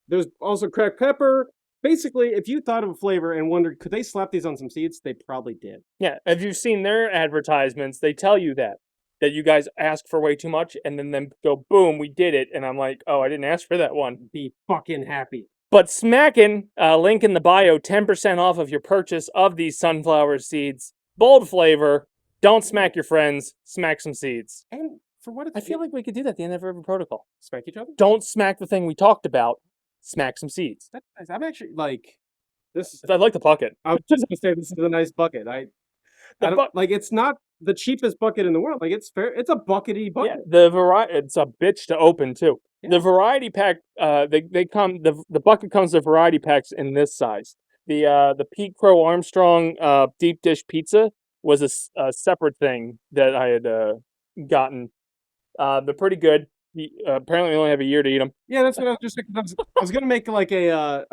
There's also cracked pepper. Basically, if you thought of a flavor and wondered, could they slap these on some seeds? They probably did. Yeah, if you've seen their advertisements, they tell you that you guys ask for way too much, and then go, boom, we did it. And I'm like, oh, I didn't ask for that one. Be fucking happy. But Smackin', link in the bio, 10% off of your purchase of these sunflower seeds. Bold flavor. Don't smack your friends. Smack some seeds. And for what it's I feel like we could do that at the end of every protocol. Smack each other? Don't smack the thing we talked about. Smack some seeds. I'm actually like this. I like the bucket. I was just gonna say this is a nice bucket. I don't, like it's not the cheapest bucket in the world. Like it's fair. It's a buckety bucket. Yeah, it's a bitch to open too. Yeah. The variety pack. They come. The bucket comes with variety packs in this size. The Pete Crow Armstrong deep dish pizza was a separate thing that I had gotten. They're pretty good. Apparently, only have a year to eat them. Yeah, that's what I was just thinking. I was gonna make like a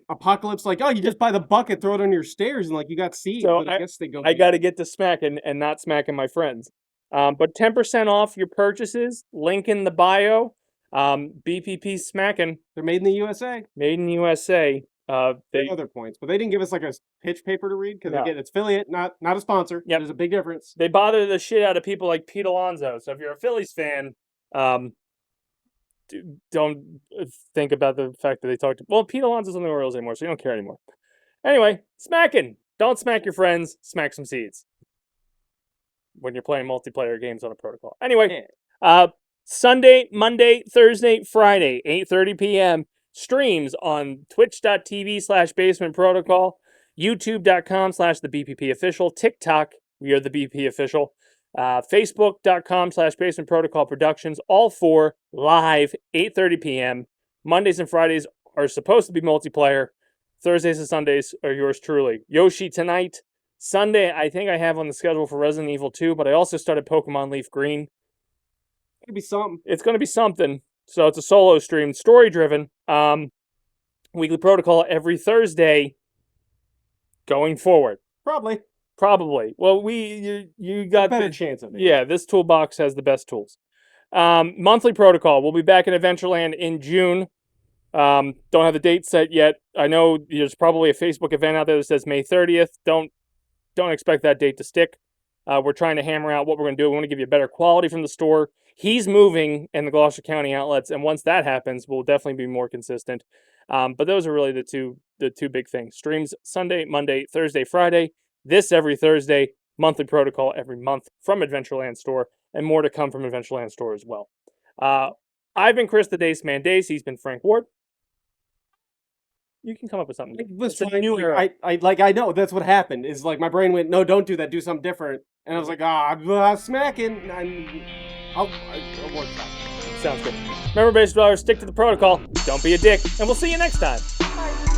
apocalypse, like, oh, you just buy the bucket, throw it on your stairs, and like you got seeds. So but I guess they go. I got to get to smacking and not smacking my friends. But 10% off your purchases. Link in the bio. BPP smacking. They're made in the USA. Made in the USA. They have other points, but they didn't give us like a pitch paper to read because No. again, it's affiliate, not a sponsor. Yep. There's a big difference. They bother the shit out of people like Pete Alonso. So if you're a Phillies fan, don't think about the fact that they talked to. Well, Pete Alonso's on the Orioles anymore, so you don't care anymore. Anyway, smacking. Don't smack your friends. Smack some seeds when you're playing multiplayer games on a protocol. Anyway, Sunday, Monday, Thursday, Friday, 8:30 p.m. Streams on twitch.tv/basement protocol, youtube.com/the BPP official, TikTok, we are the BP official, facebook.com/basement protocol productions, all four live, 8:30 p.m. Mondays and Fridays are supposed to be multiplayer. Thursdays and Sundays are yours truly. Yoshi tonight. Sunday, I think I have on the schedule for Resident Evil 2, but I also started Pokemon Leaf Green. It's gonna be something. It's going to be something. So it's a solo stream, story-driven. Weekly protocol every Thursday going forward. Probably. Well, you got a better chance of it. Yeah, this toolbox has the best tools. Monthly protocol. We'll be back in Adventureland in June. Don't have the date set yet. I know there's probably a Facebook event out there that says May 30th. Don't expect that date to stick. We're trying to hammer out what we're going to do. We want to give you better quality from the store. He's moving in the Gloucester County outlets, and once that happens, we'll definitely be more consistent. But those are really the two big things. Streams Sunday, Monday, Thursday, Friday. This every Thursday. Monthly protocol every month from Adventureland Store, and more to come from Adventureland Store as well. I've been Chris the Dace Man Dace. He's been Frank Ward. You can come up with something. It was fine. I know that's what happened. Is like my brain went, no, don't do that. Do something different. And I was like, smacking. I'll work out. Sounds good. Remember, base dwellers, stick to the protocol. Don't be a dick, and we'll see you next time. Bye.